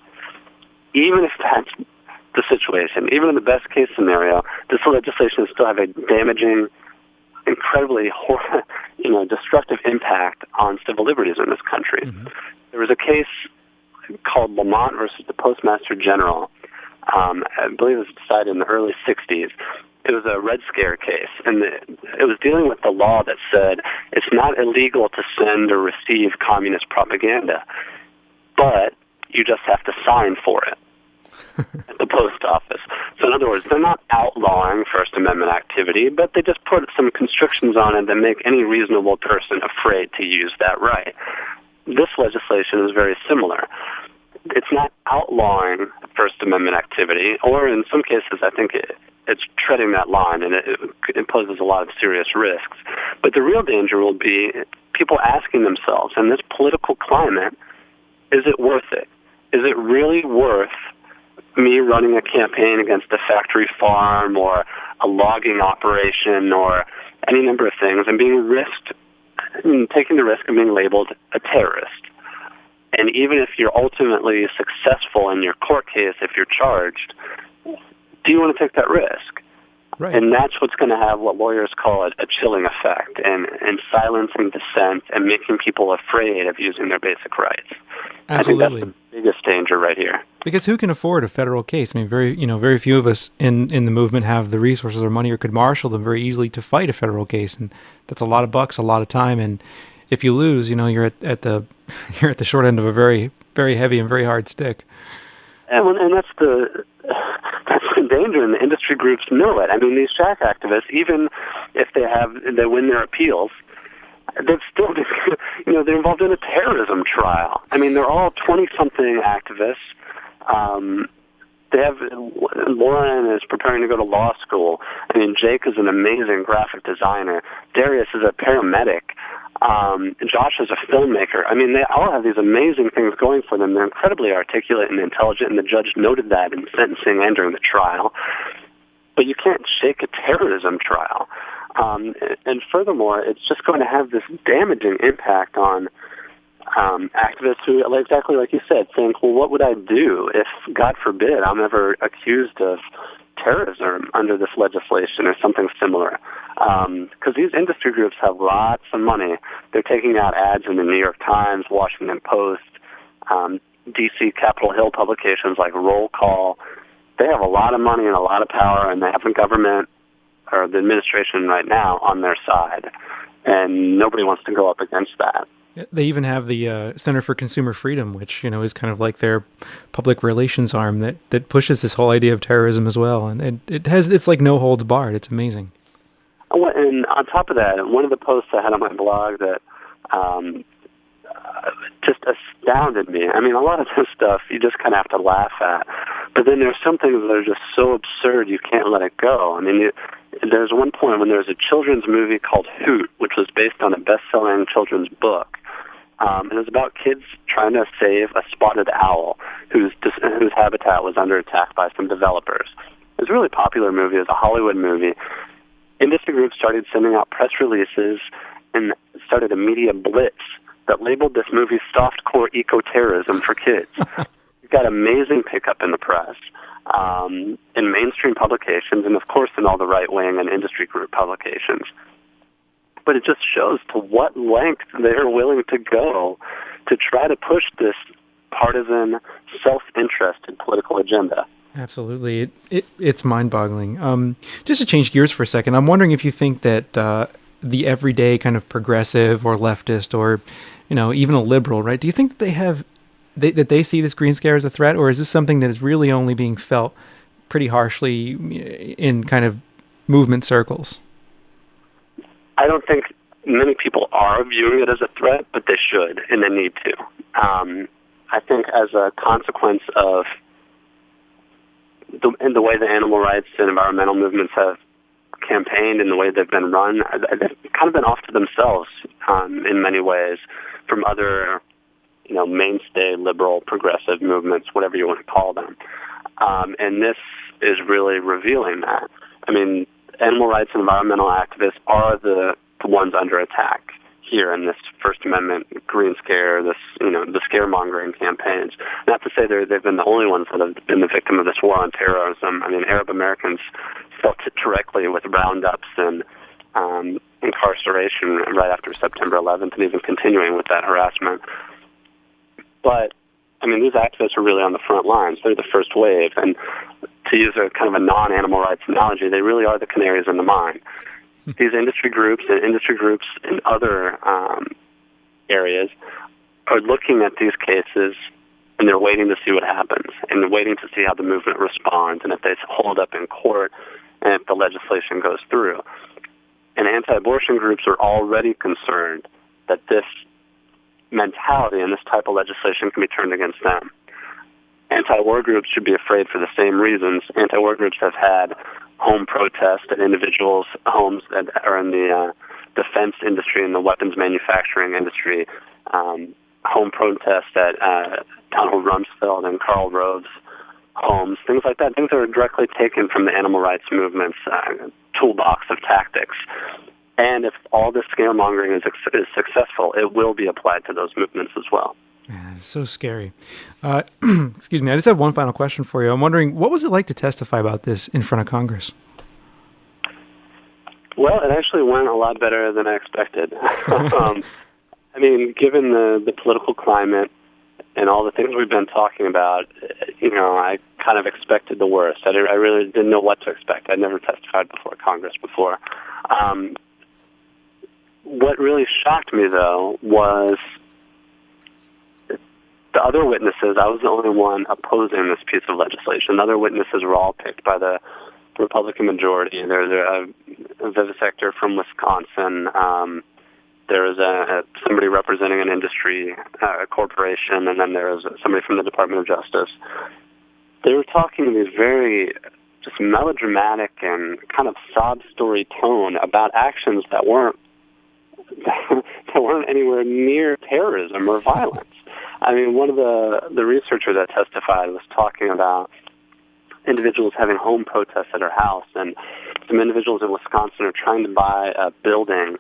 Even if that's the situation, even in the best case scenario, this legislation will still have a damaging, incredibly destructive impact on civil liberties in this country. Mm-hmm. There was a case called Lamont versus the Postmaster General. I believe it was decided in the early 60s. It was a Red Scare case, and it was dealing with the law that said it's not illegal to send or receive communist propaganda, but you just have to sign for it at the post office. So in other words, they're not outlawing First Amendment activity, but they just put some constrictions on it that make any reasonable person afraid to use that right. This legislation is very similar. It's not outlawing First Amendment activity, or in some cases I think it's treading that line, and it poses a lot of serious risks. But the real danger will be people asking themselves, in this political climate, is it worth it? Is it really worth me running a campaign against a factory farm or a logging operation or any number of things and taking the risk of being labeled a terrorist? And even if you're ultimately successful in your court case, if you're charged, do you want to take that risk? Right. And that's what's going to have what lawyers call a chilling effect, and silencing dissent and making people afraid of using their basic rights. Absolutely. I think that's the biggest danger right here. Because who can afford a federal case? Very few of us in the movement have the resources or money or could marshal them very easily to fight a federal case, and that's a lot of bucks, a lot of time, and if you lose, you're at the short end of a very, very heavy and very hard stick. And that's the danger, and the industry groups know it. These shack activists, even if they win their appeals, they've still, they're involved in a terrorism trial. They're all 20-something activists. Lauren is preparing to go to law school. I mean, Jake is an amazing graphic designer. Darius is a paramedic. Josh is a filmmaker. I mean, they all have these amazing things going for them. They're incredibly articulate and intelligent, and the judge noted that in sentencing and during the trial. But you can't shake a terrorism trial. And furthermore, it's just going to have this damaging impact on activists who, exactly like you said, think, well, what would I do if, God forbid, I'm ever accused of terrorism under this legislation or something similar? Because these industry groups have lots of money. They're taking out ads in the New York Times, Washington Post, D.C. Capitol Hill publications like Roll Call. They have a lot of money and a lot of power, and they have the government or the administration right now on their side, and nobody wants to go up against that. They even have the Center for Consumer Freedom, which, is kind of like their public relations arm that pushes this whole idea of terrorism as well. And it's like no holds barred. It's amazing. Oh, and on top of that, one of the posts I had on my blog that just astounded me. I mean, a lot of this stuff you just kind of have to laugh at. But then there's some things that are just so absurd you can't let it go. I mean, there's one point when there's a children's movie called Hoot, which was based on a best-selling children's book. And it was about kids trying to save a spotted owl whose habitat was under attack by some developers. It was a really popular movie. It was a Hollywood movie. Industry groups started sending out press releases and started a media blitz that labeled this movie softcore eco-terrorism for kids. It got amazing pickup in the press, in mainstream publications, and of course in all the right-wing and industry group publications. But it just shows to what length they're willing to go to try to push this partisan, self-interested political agenda. Absolutely. It's mind-boggling. Just to change gears for a second, I'm wondering if you think that the everyday kind of progressive or leftist or, even a liberal, right? Do you think that they see this green scare as a threat, or is this something that is really only being felt pretty harshly in kind of movement circles? I don't think many people are viewing it as a threat, but they should, and they need to. I think as a consequence of the way the animal rights and environmental movements have campaigned and the way they've been run, they've kind of been off to themselves in many ways from other, mainstay liberal progressive movements, whatever you want to call them. And this is really revealing that. I mean, animal rights and environmental activists are the ones under attack here in this First Amendment green scare, the scaremongering campaigns. Not to say they've been the only ones that have been the victim of this war on terrorism. I mean, Arab Americans felt it directly with roundups and incarceration right after September 11th, and even continuing with that harassment. But, I mean, these activists are really on the front lines. They're the first wave, and to use a kind of a non-animal rights analogy, they really are the canaries in the mine. These industry groups in other areas are looking at these cases, and they're waiting to see what happens, and they're waiting to see how the movement responds, and if they hold up in court, and if the legislation goes through. And anti-abortion groups are already concerned that this mentality and this type of legislation can be turned against them. Anti-war groups should be afraid for the same reasons. Anti-war groups have had home protests at individuals' homes that are in the defense industry and the weapons manufacturing industry, home protests at Donald Rumsfeld and Karl Rove's homes, things like that. Things that are directly taken from the animal rights movement's toolbox of tactics. And if all this scaremongering is successful, it will be applied to those movements as well. Man, it's so scary. Excuse me, I just have one final question for you. I'm wondering, what was it like to testify about this in front of Congress? Well, it actually went a lot better than I expected. I mean, given the political climate and all the things we've been talking about, I kind of expected the worst. I really didn't know what to expect. I'd never testified before Congress before. What really shocked me, though, was the other witnesses. I was the only one opposing this piece of legislation. The other witnesses were all picked by the Republican majority. There's a vivisector from Wisconsin. There was somebody representing an industry corporation, and then there was somebody from the Department of Justice. They were talking these very just melodramatic and kind of sob story tone about actions that weren't anywhere near terrorism or violence. I mean, one of the researchers that testified was talking about individuals having home protests at her house, and some individuals in Wisconsin are trying to buy a building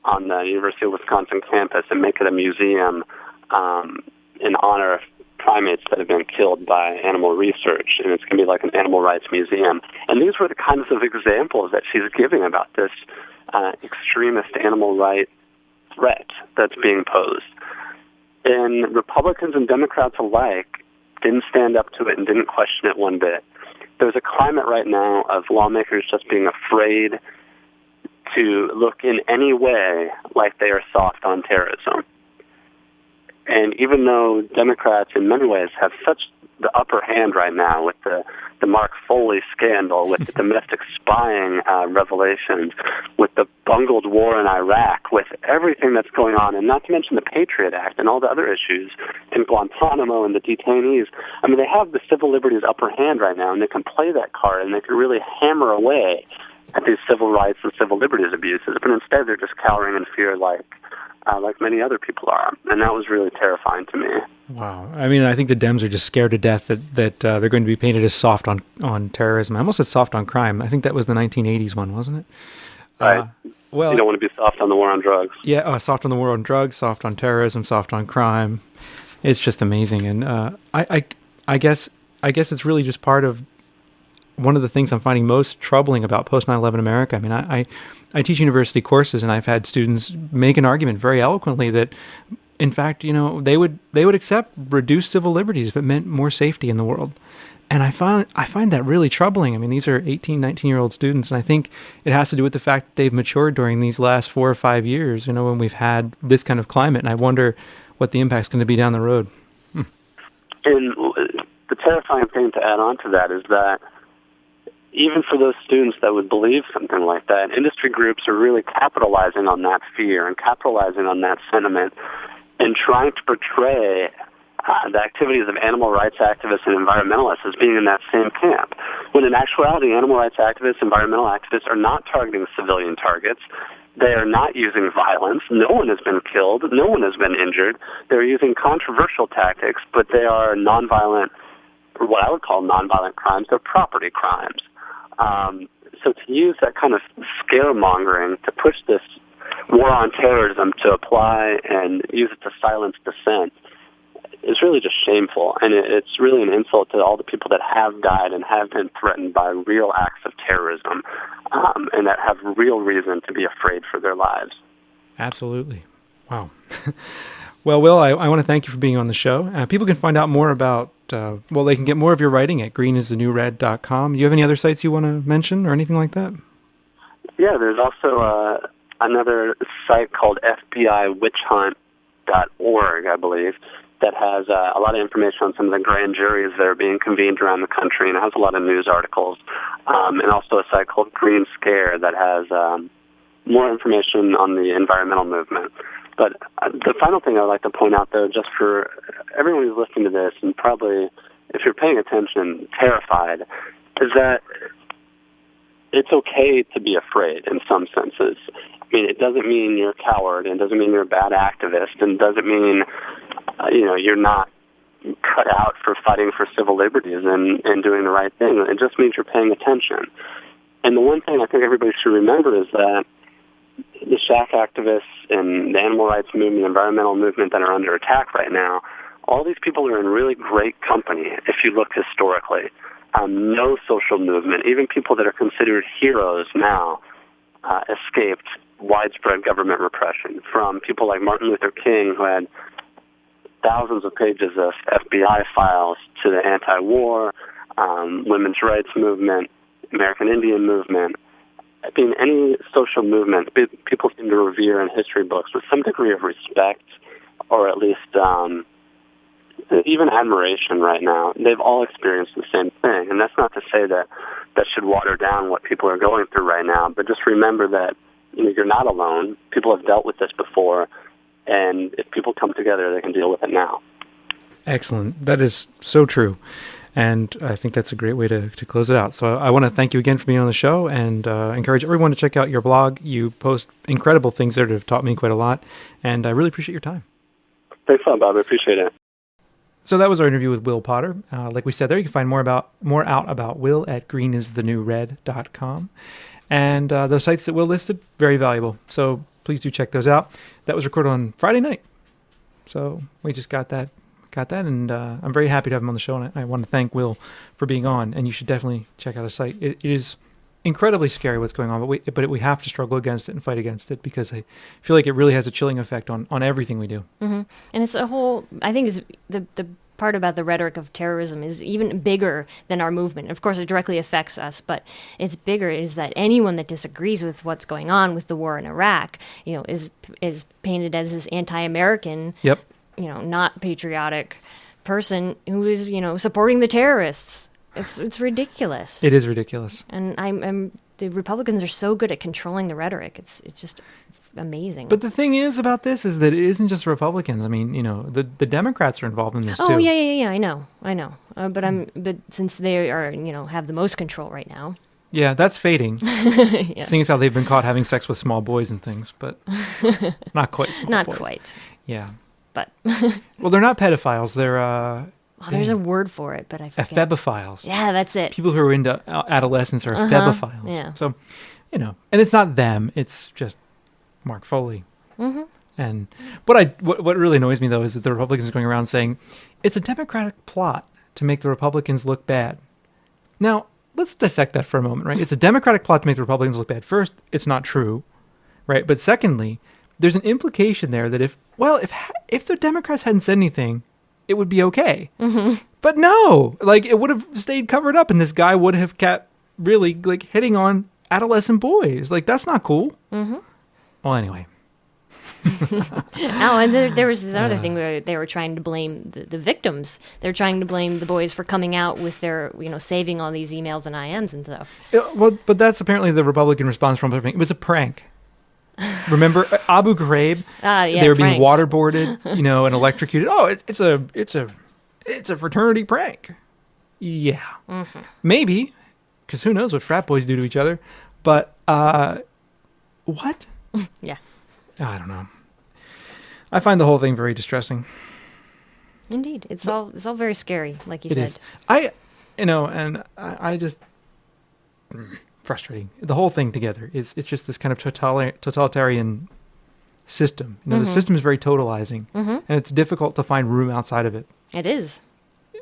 on the University of Wisconsin campus and make it a museum in honor of primates that have been killed by animal research, and it's going to be like an animal rights museum. And these were the kinds of examples that she's giving about this extremist animal rights threat that's being posed. And Republicans and Democrats alike didn't stand up to it and didn't question it one bit. There's a climate right now of lawmakers just being afraid to look in any way like they are soft on terrorism. And even though Democrats in many ways have such the upper hand right now with the Mark Foley scandal, with the domestic spying revelations, with the bungled war in Iraq, with everything that's going on, and not to mention the Patriot Act and all the other issues in Guantanamo and the detainees. I mean, they have the civil liberties upper hand right now, and they can play that card, and they can really hammer away at these civil rights and civil liberties abuses. But instead, they're just cowering in fear like many other people are. And that was really terrifying to me. Wow. I mean, I think the Dems are just scared to death that they're going to be painted as soft on terrorism. I almost said soft on crime. I think that was the 1980s one, wasn't it? Right. Well, you don't want to be soft on the war on drugs. Yeah, soft on the war on drugs, soft on terrorism, soft on crime. It's just amazing. And I guess it's really just part of one of the things I'm finding most troubling about post 9/11 America. I mean, I teach university courses, and I've had students make an argument very eloquently that, in fact, they would accept reduced civil liberties if it meant more safety in the world. And I find that really troubling. I mean, these are 18, 19-year-old students, and I think it has to do with the fact that they've matured during these last 4 or 5 years, when we've had this kind of climate, and I wonder what the impact's going to be down the road. And the terrifying thing to add on to that is that even for those students that would believe something like that, industry groups are really capitalizing on that fear and capitalizing on that sentiment and trying to portray the activities of animal rights activists and environmentalists as being in that same camp, when in actuality, animal rights activists, environmental activists are not targeting civilian targets. They are not using violence. No one has been killed. No one has been injured. They're using controversial tactics, but they are nonviolent, or what I would call nonviolent crimes. They're property crimes. So to use that kind of scaremongering to push this war on terrorism to apply and use it to silence dissent is really just shameful, and it's really an insult to all the people that have died and have been threatened by real acts of terrorism, and that have real reason to be afraid for their lives. Absolutely. Wow. Well, Will, I want to thank you for being on the show. People can find out more about, they can get more of your writing at GreenIsTheNewRed.com. Do you have any other sites you want to mention or anything like that? Yeah, there's also another site called FBIWitchHunt.org, I believe, that has a lot of information on some of the grand juries that are being convened around the country, and it has a lot of news articles. And also a site called Green Scare that has more information on the environmental movement. But the final thing I'd like to point out, though, just for everyone who's listening to this, and probably if you're paying attention, terrified, is that it's okay to be afraid in some senses. I mean, it doesn't mean you're a coward, and it doesn't mean you're a bad activist, and it doesn't mean, you're not cut out for fighting for civil liberties and doing the right thing. It just means you're paying attention. And the one thing I think everybody should remember is that the shack activists and the animal rights movement, the environmental movement that are under attack right now, all these people are in really great company if you look historically. No social movement, even people that are considered heroes now, escaped widespread government repression, from people like Martin Luther King, who had thousands of pages of FBI files, to the anti-war, women's rights movement, American Indian movement. I mean, any social movement, people seem to revere in history books with some degree of respect, or at least even admiration right now. They've all experienced the same thing. And that's not to say that should water down what people are going through right now, but just remember that you're not alone. People have dealt with this before, and if people come together, they can deal with it now. Excellent. That is so true. And I think that's a great way to close it out. So I want to thank you again for being on the show, and encourage everyone to check out your blog. You post incredible things there that have taught me quite a lot, and I really appreciate your time. Thanks a lot, Bob. I appreciate it. So that was our interview with Will Potter. Like we said there, you can find more out about Will at GreenIsTheNewRed.com. And those sites that Will listed, very valuable. So please do check those out. That was recorded on Friday night. So we just got that, and I'm very happy to have him on the show. And I want to thank Will for being on. And you should definitely check out his site. It is incredibly scary what's going on, but we have to struggle against it and fight against it, because I feel like it really has a chilling effect on everything we do. Mm-hmm. And it's a whole, I think is the part about the rhetoric of terrorism is even bigger than our movement. Of course, it directly affects us, but it's bigger, is that anyone that disagrees with what's going on with the war in Iraq, is painted as this anti-American, Yep. Not patriotic person who is, supporting the terrorists. It's ridiculous. It is ridiculous. And the Republicans are so good at controlling the rhetoric. It's just amazing. But the thing is about this is that it isn't just Republicans. I mean, the Democrats are involved in this too. Oh yeah. I know. But since they are, have the most control right now. Yeah, that's fading. Yes. Seeing as how they've been caught having sex with small boys and things, but not quite small Not boys. quite. Yeah. But well, they're not pedophiles. They're there's a word for it, but I forget. ephebophiles. Yeah, that's it. People who are into adolescence are ephebophiles. Yeah. So, and it's not them. It's just Mark Foley. Mm-hmm. And what really annoys me, though, is that the Republicans are going around saying it's a Democratic plot to make the Republicans look bad. Now, let's dissect that for a moment, right? It's a Democratic plot to make the Republicans look bad. First, it's not true, right? But secondly, there's an implication there that if the Democrats hadn't said anything, it would be okay. Mm-hmm. But no, it would have stayed covered up, and this guy would have kept really hitting on adolescent boys. That's not cool. Mm-hmm. Well, anyway. And there was this other thing where they were trying to blame the victims. They're trying to blame the boys for coming out with their, saving all these emails and IMs and stuff. Well, but that's apparently the Republican response from everything. It was a prank. Remember Abu Ghraib? Yeah, they were being pranks. waterboarded, and electrocuted. Oh, it's a fraternity prank. Yeah, maybe, because who knows what frat boys do to each other? But what? Yeah, I don't know. I find the whole thing very distressing. Indeed, it's all very scary, like you It said. is. I just frustrating. The whole thing together it's just this kind of totalitarian system. The system is very totalizing, and it's difficult to find room outside of it. It is.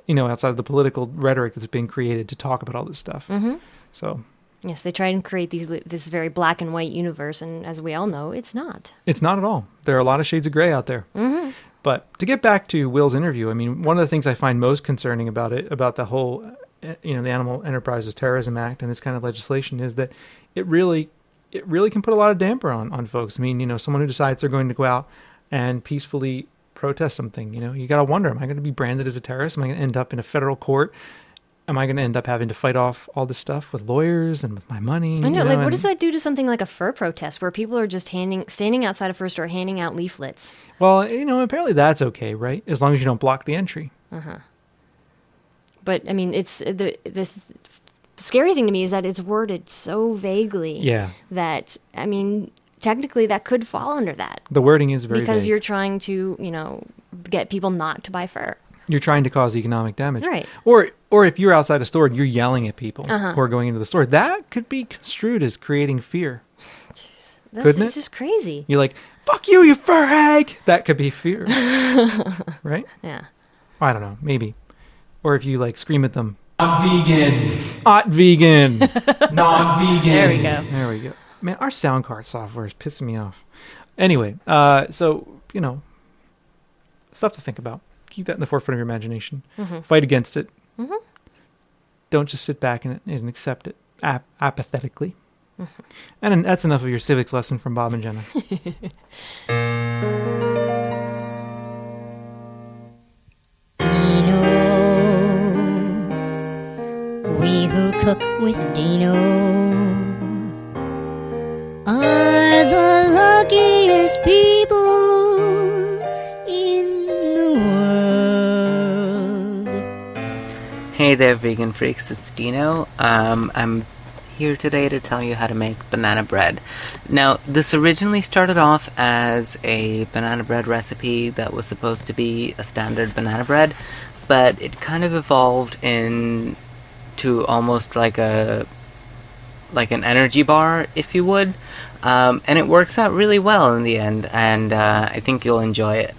Outside of the political rhetoric that's being created to talk about all this stuff. Mm-hmm. So yes, they try and create this very black and white universe, and as we all know, it's not. It's not at all. There are a lot of shades of gray out there. Mm-hmm. But to get back to Will's interview, I mean, one of the things I find most concerning about the whole, the Animal Enterprises Terrorism Act and this kind of legislation is that it really can put a lot of damper on folks. I mean, someone who decides they're going to go out and peacefully protest something, you got to wonder, am I going to be branded as a terrorist? Am I going to end up in a federal court? Am I going to end up having to fight off all this stuff with lawyers and with my money? I know, what does that do to something like a fur protest where people are just standing outside a fur store handing out leaflets? Well, apparently that's okay, right? As long as you don't block the entry. Uh-huh. But, I mean, it's the scary thing to me is that it's worded so vaguely that, I mean, technically that could fall under that. The wording is very because vague. you're trying to, get people not to buy fur. You're trying to cause economic damage. Right. Or if you're outside a store and you're yelling at people who are going into the store, that could be construed as creating fear. Couldn't It's it? just crazy. You're like, fuck you, you fur hag! That could be fear. Right? Yeah. I don't know. Maybe. Or if you scream at them, not vegan. Not vegan. Not vegan. There we go. There we go. Man, our sound card software is pissing me off. Anyway, so, stuff to think about. Keep that in the forefront of your imagination. Fight against it. Don't just sit back and accept it apathetically. And that's enough of your civics lesson from Bob and Jenna. Dino, we who cook with Dino are the luckiest people in the world. Hey Hey there, vegan freaks. It's Dino. I'm here today to tell you how to make banana bread. Now, this originally started off as a banana bread recipe that was supposed to be a standard banana bread, but it kind of evolved into almost like an energy bar, if you would. And it works out really well in the end, and I think you'll enjoy it.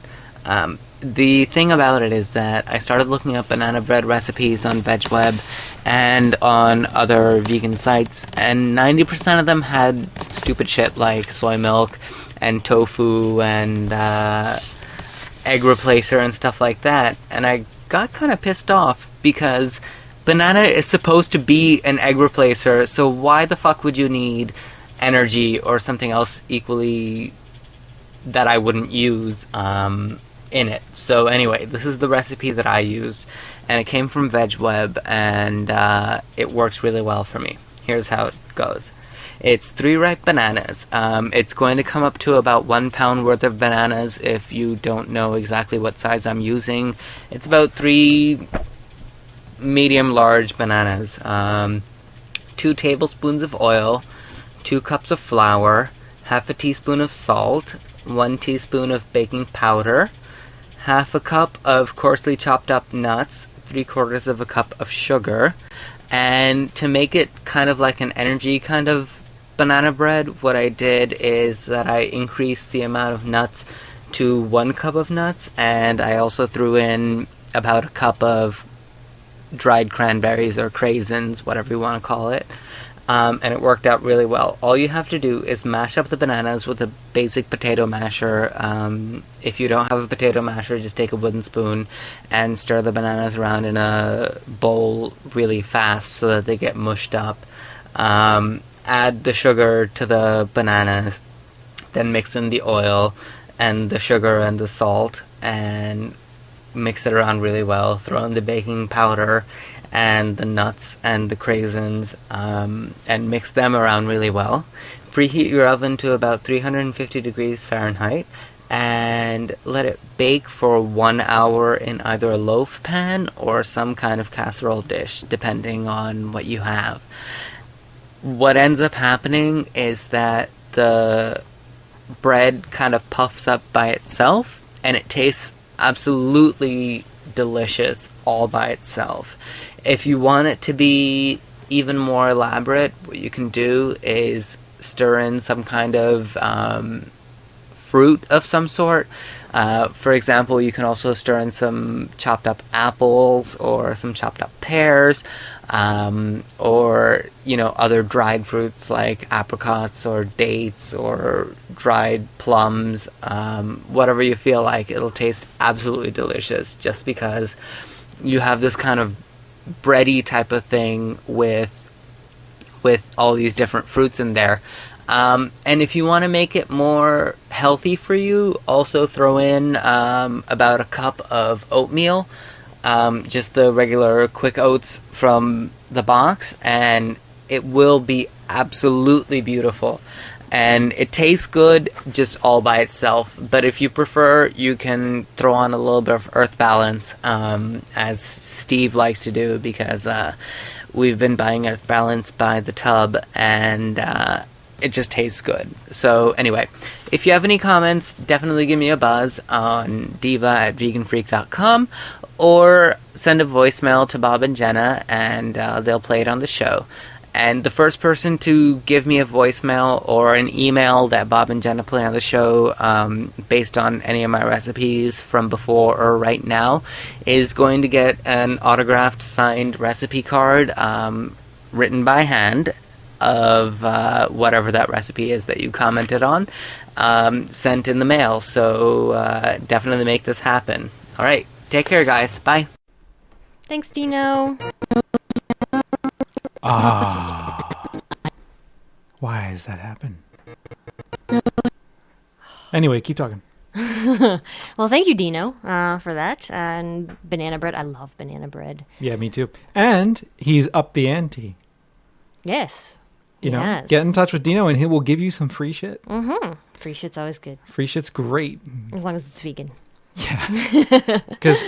The thing about it is that I started looking up banana bread recipes on VegWeb and on other vegan sites, and 90% of them had stupid shit like soy milk and tofu and egg replacer and stuff like that. And I got kind of pissed off because banana is supposed to be an egg replacer, so why the fuck would you need energy or something else equally that I wouldn't use in it? So anyway, this is the recipe that I used, and it came from VegWeb, and it works really well for me. Here's how it goes. It's 3 ripe bananas. It's going to come up to about 1 pound worth of bananas if you don't know exactly what size I'm using. It's about 3 medium-large bananas. 2 tablespoons of oil, 2 cups of flour, half a teaspoon of salt, 1 teaspoon of baking powder, half a cup of coarsely chopped up nuts, 3/4 of a cup of sugar. And to make it kind of like an energy kind of banana bread, what I did is that I increased the amount of nuts to 1 cup of nuts, and I also threw in about a cup of dried cranberries or craisins, whatever you want to call it. And it worked out really well. All you have to do is mash up the bananas with a basic potato masher. If you don't have a potato masher, just take a wooden spoon and stir the bananas around in a bowl really fast so that they get mushed up. Add the sugar to the bananas, then mix in the oil and the sugar and the salt, and mix it around really well. Throw in the baking powder and the nuts and the craisins, and mix them around really well. Preheat your oven to about 350 degrees Fahrenheit, and let it bake for 1 hour in either a loaf pan or some kind of casserole dish, depending on what you have. What ends up happening is that the bread kind of puffs up by itself, and it tastes absolutely delicious all by itself. If you want it to be even more elaborate, what you can do is stir in some kind of fruit of some sort. For example, you can also stir in some chopped up apples or some chopped up pears, or other dried fruits like apricots or dates or dried plums. Whatever you feel like, it'll taste absolutely delicious just because you have this kind of bready type of thing with all these different fruits in there. And if you want to make it more healthy for you, also throw in about a cup of oatmeal, just the regular quick oats from the box, and it will be absolutely beautiful. And it tastes good just all by itself. But if you prefer, you can throw on a little bit of Earth Balance, as Steve likes to do, because we've been buying Earth Balance by the tub, and it just tastes good. So anyway, if you have any comments, definitely give me a buzz on diva@veganfreak.com, or send a voicemail to Bob and Jenna, and they'll play it on the show. And the first person to give me a voicemail or an email that Bob and Jenna play on the show, based on any of my recipes from before or right now, is going to get an autographed signed recipe card, written by hand, of whatever that recipe is that you commented on, sent in the mail. So definitely make this happen. All right, take care, guys. Bye. Thanks, Dino. Why has that happened? Anyway, keep talking. Well, thank you, Dino, for that. And banana bread. I love banana bread. Yeah, me too. And he's up the ante. Yes. Get in touch with Dino and he will give you some free shit. Mm-hmm. Free shit's always good. Free shit's great. As long as it's vegan. Yeah. Because,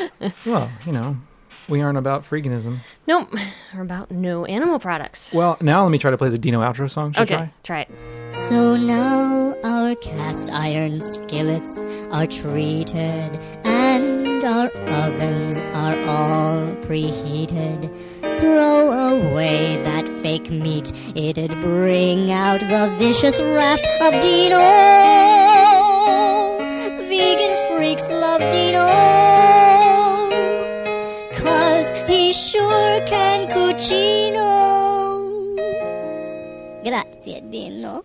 We aren't about freakinism. Nope. We're about no animal products. Well, now let me try to play the Dino outro song. Should I Okay, try it. So now our cast iron skillets are treated, and our ovens are all preheated. Throw away that fake meat, it'd bring out the vicious wrath of Dino. Vegan freaks love Dino, 'cause he sure can cucino. Grazie, Dino.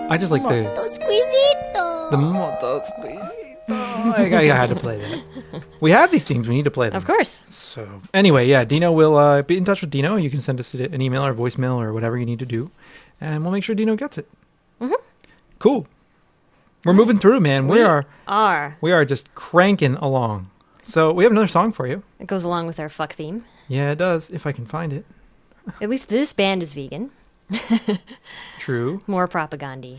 I just like the Molto squisito. moto squeezito. I had to play that. We have these themes. We need to play them. Of course. So anyway, yeah, Dino will be in touch with Dino. You can send us an email or voicemail or whatever you need to do, and we'll make sure Dino gets it. Mm-hmm. Cool. We're moving through, man. We are just cranking along. So we have another song for you. It goes along with our fuck theme. Yeah, it does, if I can find it. At least this band is vegan. True. More propaganda.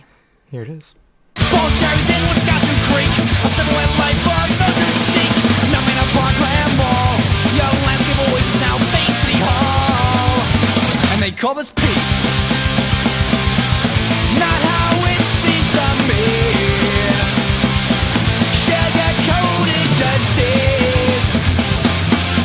Here it is. Fall cherries in Wisconsin Creek, a silhouette light for those who seek. Nothing a Parkland Mall. Young landscape oasis now fame City Hall. And they call this peace. Not how it seems to me. Sugar-coated disease.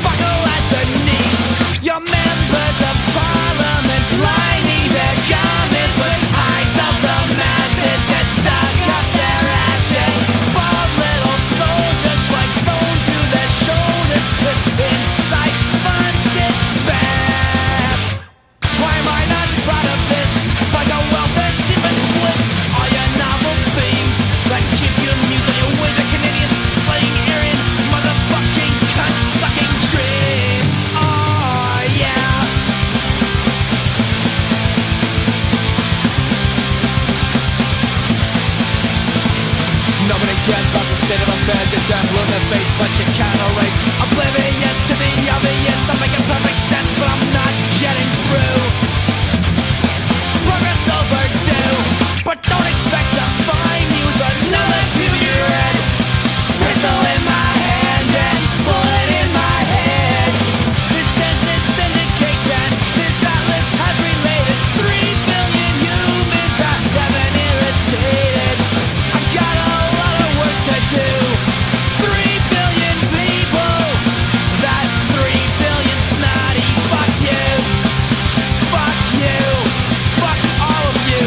Buckle at the knees. Your members of parliament lining their garments with hides of the masses and stuck up their asses. Bald little soldiers like sewn to their shoulders. This insight spawns despair. Why am I not proud of this? Like a welfare Stephen's bliss. All your novel themes that keep you mute on your way. The Canadian playing Aryan motherfucking cunt-sucking dream. Oh yeah. Nobody cares about the state of affairs. You turn blue in the face, but you can't erase. Oblivious to the obvious. I'm making perfect sense, but I'm not getting through. Progress overdue, but don't expect to find me with another two-year-end. Pistol in my hand and bullet in my head. This census syndicates and this atlas has related 3 billion humans I haven't irritated. I got a lot of work to do. 3 billion people. That's 3 billion snotty fuck yous. Fuck you. Fuck all of you.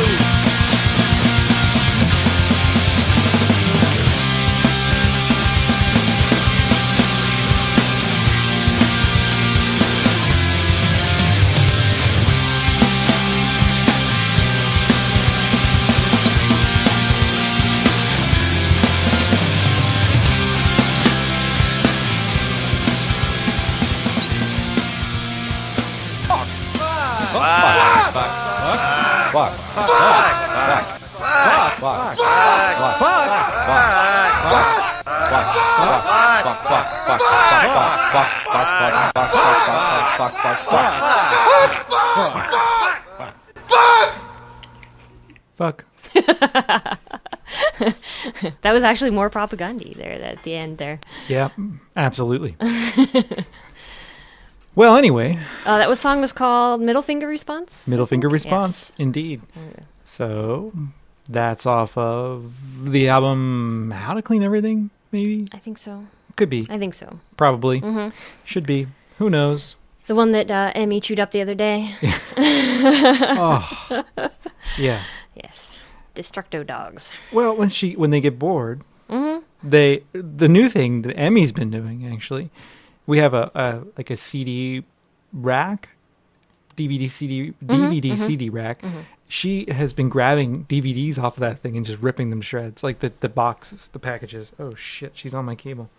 Fuck. That was actually more propaganda there at the end there. Yeah, absolutely. Well, anyway, That song was called Middle Finger Response? Middle I Finger think? Response, indeed. So that's off of the album How to Clean Everything, maybe? Yes, I think so. Could be. I think so. Probably. Mm-hmm. Should be. Who knows? The one that Emmy chewed up the other day. Oh, yeah. Yes. Destructo Dogs. Well, when they get bored, Mm-hmm. the new thing that Emmy's been doing, actually, we have a CD rack, DVD CD rack. Mm-hmm. She has been grabbing DVDs off of that thing and just ripping them to shreds, like the boxes, the packages. Oh shit, she's on my cable.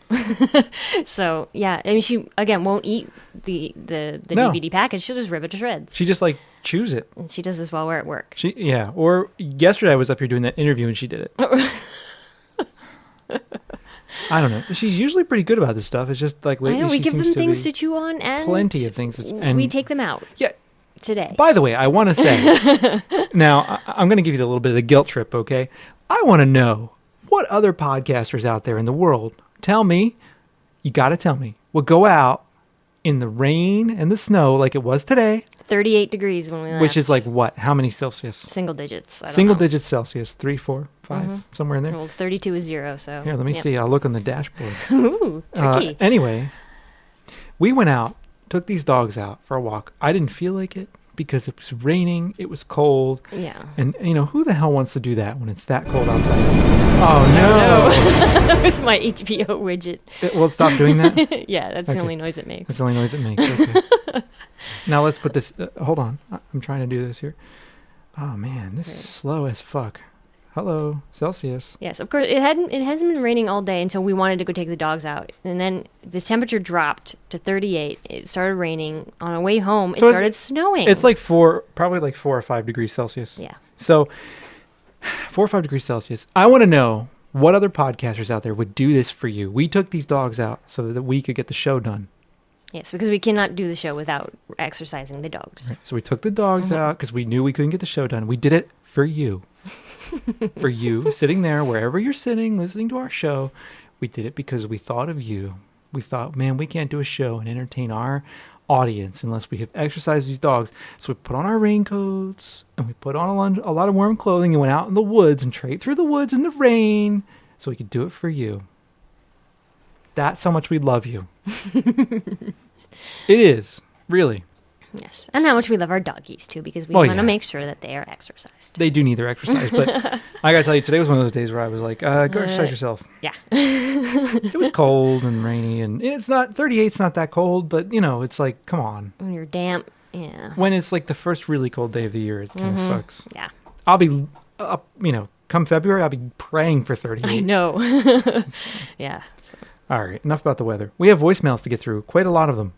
So, yeah. I mean, she, again, won't eat the No. DVD package. She'll just rip it to shreds. She just like chews it. And she does this while we're at work. Yeah. Or yesterday I was up here doing that interview and she did it. I don't know. She's usually pretty good about this stuff. It's just like lately I know, we she give seems them to things be to chew on and plenty of things. And we take them out yeah. today. By the way, I want to say, now I'm going to give you a little bit of the guilt trip, okay? I want to know what other podcasters out there in the world, tell me, you got to tell me, would go out in the rain and the snow like it was today. 38 degrees when we left. Which is like what? How many Celsius? Single digits. I don't Single know. digits Celsius. 3, 4, 5, somewhere in there. Well, 32 is 0, so. Here, let me see. I'll look on the dashboard. Ooh, tricky. Anyway, we went out, took these dogs out for a walk. I didn't feel like it because it was raining. It was cold. Yeah. And, who the hell wants to do that when it's that cold outside? Oh, no. That was my HBO widget. Will it stop doing that? Yeah, that's the only noise it makes. That's the only noise it makes. Okay. Now let's put this. Hold on. I'm trying to do this here. Oh, man. This is slow as fuck. Hello, Celsius. Yes, of course. It hasn't been raining all day until we wanted to go take the dogs out, and then the temperature dropped to 38. It started raining. On our way home, it started snowing. It's like probably like 4 or 5 degrees Celsius. Yeah. So 4 or 5 degrees Celsius. I want to know what other podcasters out there would do this for you. We took these dogs out so that we could get the show done. Yes, because we cannot do the show without exercising the dogs. Right. So we took the dogs out because we knew we couldn't get the show done. We did it for you. For you, sitting there, wherever you're sitting, listening to our show. We did it because we thought of you. We thought, man, we can't do a show and entertain our audience unless we have exercised these dogs. So we put on our raincoats and we put on a lot of warm clothing and went out in the woods and traipsed through the woods in the rain so we could do it for you. That's how much we love you. It is, really. Yes, and how much we love our doggies, too, because we want to make sure that they are exercised. They do need their exercise, but I got to tell you, today was one of those days where I was like, go exercise yourself. Yeah. It was cold and rainy, and it's not, 38's not that cold, but, it's like, come on. When you're damp, yeah. When it's like the first really cold day of the year, it kind of sucks. Yeah. I'll be, come February, I'll be praying for 38. I know. Yeah. All right, enough about the weather. We have voicemails to get through, quite a lot of them.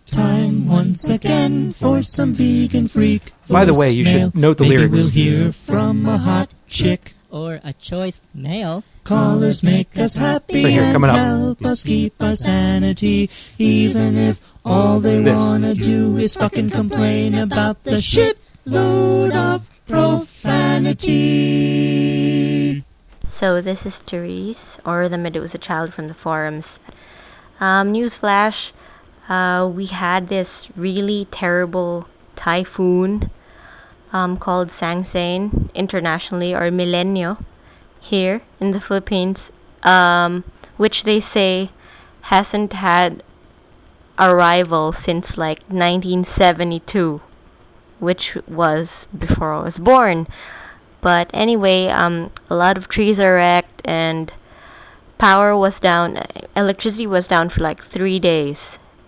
Time once again for some vegan freak voicemail. By the way, you should note the Maybe lyrics. We'll hear from a hot chick Or a choice male. Callers make us happy Right here, and coming up. help us keep our sanity, even if all they This. wanna do is fucking complain about the shit load of profanity. So this is Therese, or the Medusa Child from the forums. Newsflash, we had this really terrible typhoon called Sangsane internationally, or Milenio, here in the Philippines, which they say hasn't had a rival since like 1972, which was before I was born. But anyway, a lot of trees are wrecked and power was down, electricity was down for like 3 days,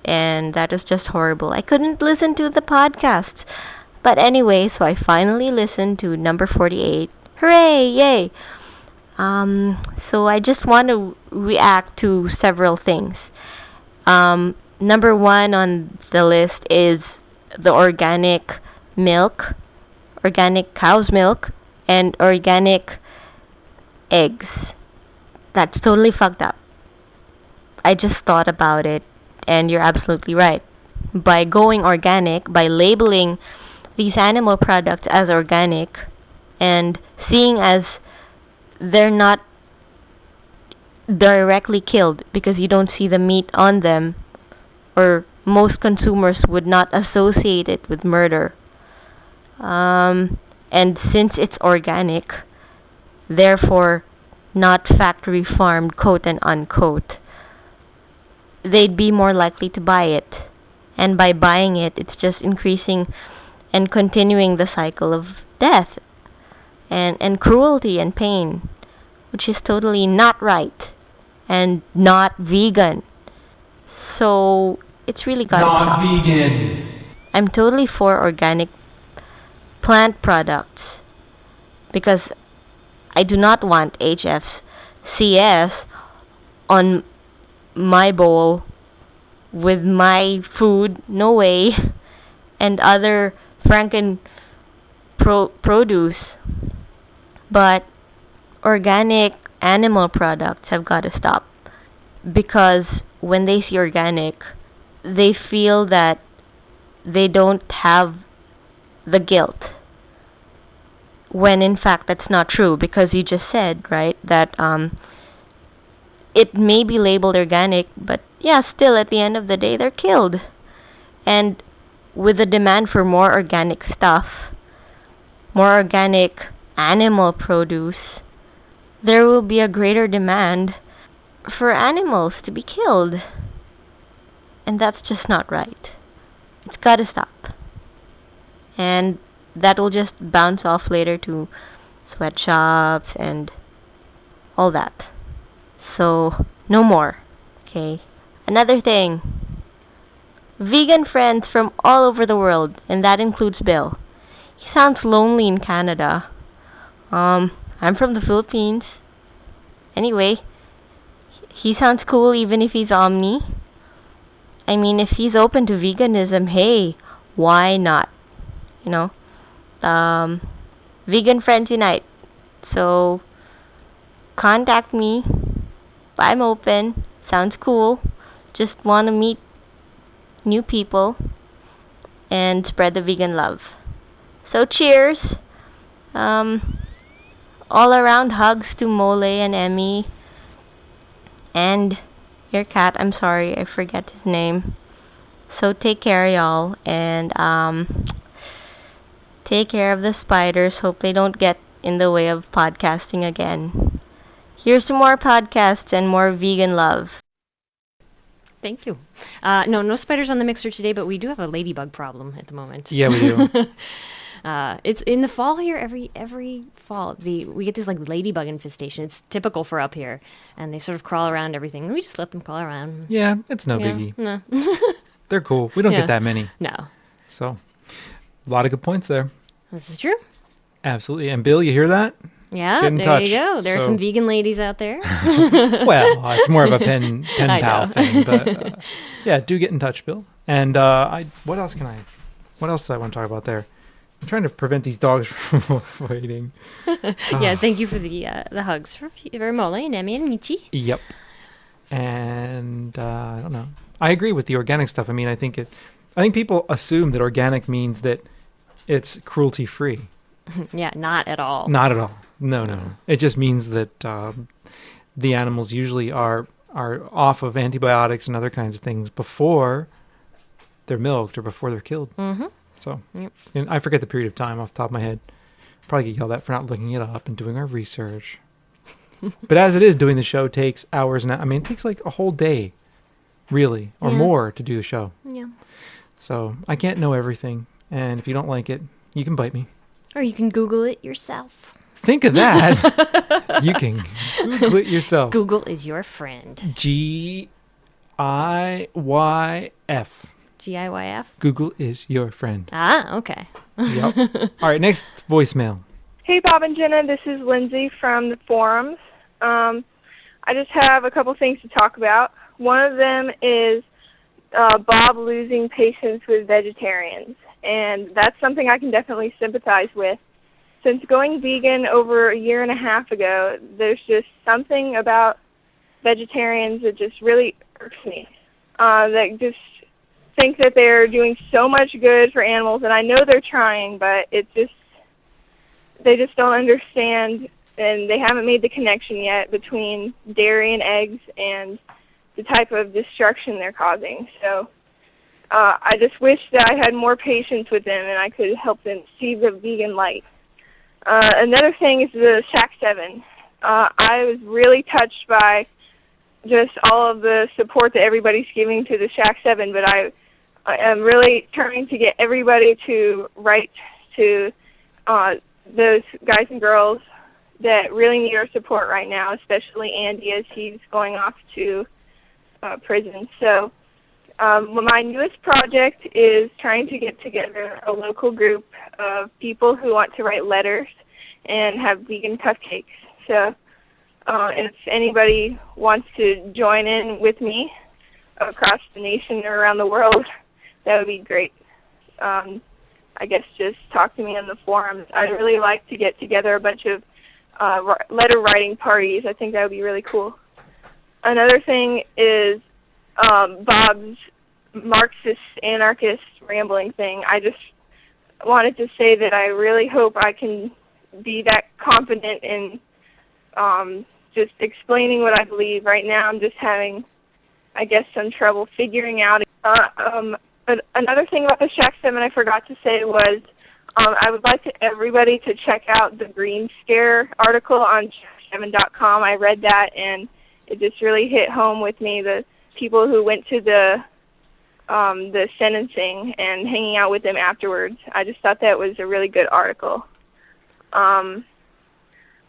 and that was just horrible. I couldn't listen to the podcast. But anyway, so I finally listened to number 48. Hooray, yay! So I just want to react to several things. Number 1 on the list is the organic milk, organic cow's milk, and organic eggs. That's totally fucked up. I just thought about it, and you're absolutely right. By going organic, by labeling these animal products as organic, and seeing as they're not directly killed because you don't see the meat on them, or most consumers would not associate it with murder. And since it's organic, therefore not factory farmed, quote and unquote, they'd be more likely to buy it. And by buying it, it's just increasing and continuing the cycle of death and cruelty and pain, which is totally not right and not vegan. So it's really got Not vegan. I'm totally for organic plant products because I do not want HFCS on my bowl with my food, no way, and other Franken produce. But organic animal products have got to stop, because when they see organic, they feel that they don't have the guilt, when in fact that's not true, because you just said, right, that it may be labeled organic, but yeah, still at the end of the day, they're killed. And with the demand for more organic stuff, more organic animal produce, there will be a greater demand for animals to be killed. And that's just not right. It's gotta stop. And that will just bounce off later to sweatshops and all that. So, no more. Okay? Another thing. Vegan friends from all over the world, and that includes Bill. He sounds lonely in Canada. I'm from the Philippines. Anyway, he sounds cool even if he's omni. I mean, if he's open to veganism, hey, why not? You know? Vegan Friends Unite. So, contact me. I'm open. Sounds cool. Just want to meet new people and spread the vegan love. So, cheers. All around hugs to Mole and Emmy. And your cat. I'm sorry, I forget his name. So, take care, y'all. And, take care of the spiders. Hope they don't get in the way of podcasting again. Here's some more podcasts and more vegan love. Thank you. No spiders on the mixer today, but we do have a ladybug problem at the moment. Yeah, we do. It's in the fall here. Every fall, we get this like ladybug infestation. It's typical for up here, and they sort of crawl around everything. We just let them crawl around. Yeah, it's no biggie. No. They're cool. We don't get that many. No. So, a lot of good points there. This is true. Absolutely. And Bill, you hear that? Yeah, get in there touch. you go. There are some vegan ladies out there. Well, it's more of a pen pal know. thing, but yeah, do get in touch, Bill. And what else do I want to talk about there? I'm trying to prevent these dogs from fighting. Yeah, thank you for the hugs for Mole and Emmy and Michi. Yep. And I don't know. I agree with the organic stuff. I mean, I think people assume that organic means that it's cruelty free. Yeah, not at all. Not at all. No. It just means that the animals usually are off of antibiotics and other kinds of things before they're milked or before they're killed. Mm-hmm. So, and I forget the period of time off the top of my head. Probably get yelled at for not looking it up and doing our research. But as it is, doing the show takes hours and I mean, it takes like a whole day, really, or more to do the show. Yeah. So I can't know everything, and if you don't like it, you can bite me. Or you can Google it yourself. Think of that. You can Google it yourself. Google is your friend. GIYF. GIYF? Google is your friend. Ah, okay. Yep. All right, next voicemail. Hey, Bob and Jenna. This is Lindsay from the forums. I just have a couple things to talk about. One of them is Bob losing patience with vegetarians. And that's something I can definitely sympathize with. Since going vegan over a year and a half ago, there's just something about vegetarians that just really irks me. That just think that they're doing so much good for animals, and I know they're trying, but they just don't understand, and they haven't made the connection yet between dairy and eggs and the type of destruction they're causing. So I just wish that I had more patience with them and I could help them see the vegan light. Another thing is the Shack 7. I was really touched by just all of the support that everybody's giving to the Shack 7, but I am really trying to get everybody to write to those guys and girls that really need our support right now, especially Andy as he's going off to prison. So my newest project is trying to get together a local group of people who want to write letters and have vegan cupcakes. So if anybody wants to join in with me across the nation or around the world, that would be great. I guess just talk to me on the forums. I'd really like to get together a bunch of letter writing parties. I think that would be really cool. Another thing is Bob's Marxist anarchist rambling thing. I just wanted to say that I really hope I can be that confident in just explaining what I believe. Right now I'm just having, I guess, some trouble figuring out. Another thing about the Shack 7 I forgot to say was I would like everybody to check out the Green Scare article on shack7.com. I read that, and it just really hit home with me, the people who went to the sentencing and hanging out with them afterwards. I just thought that was a really good article.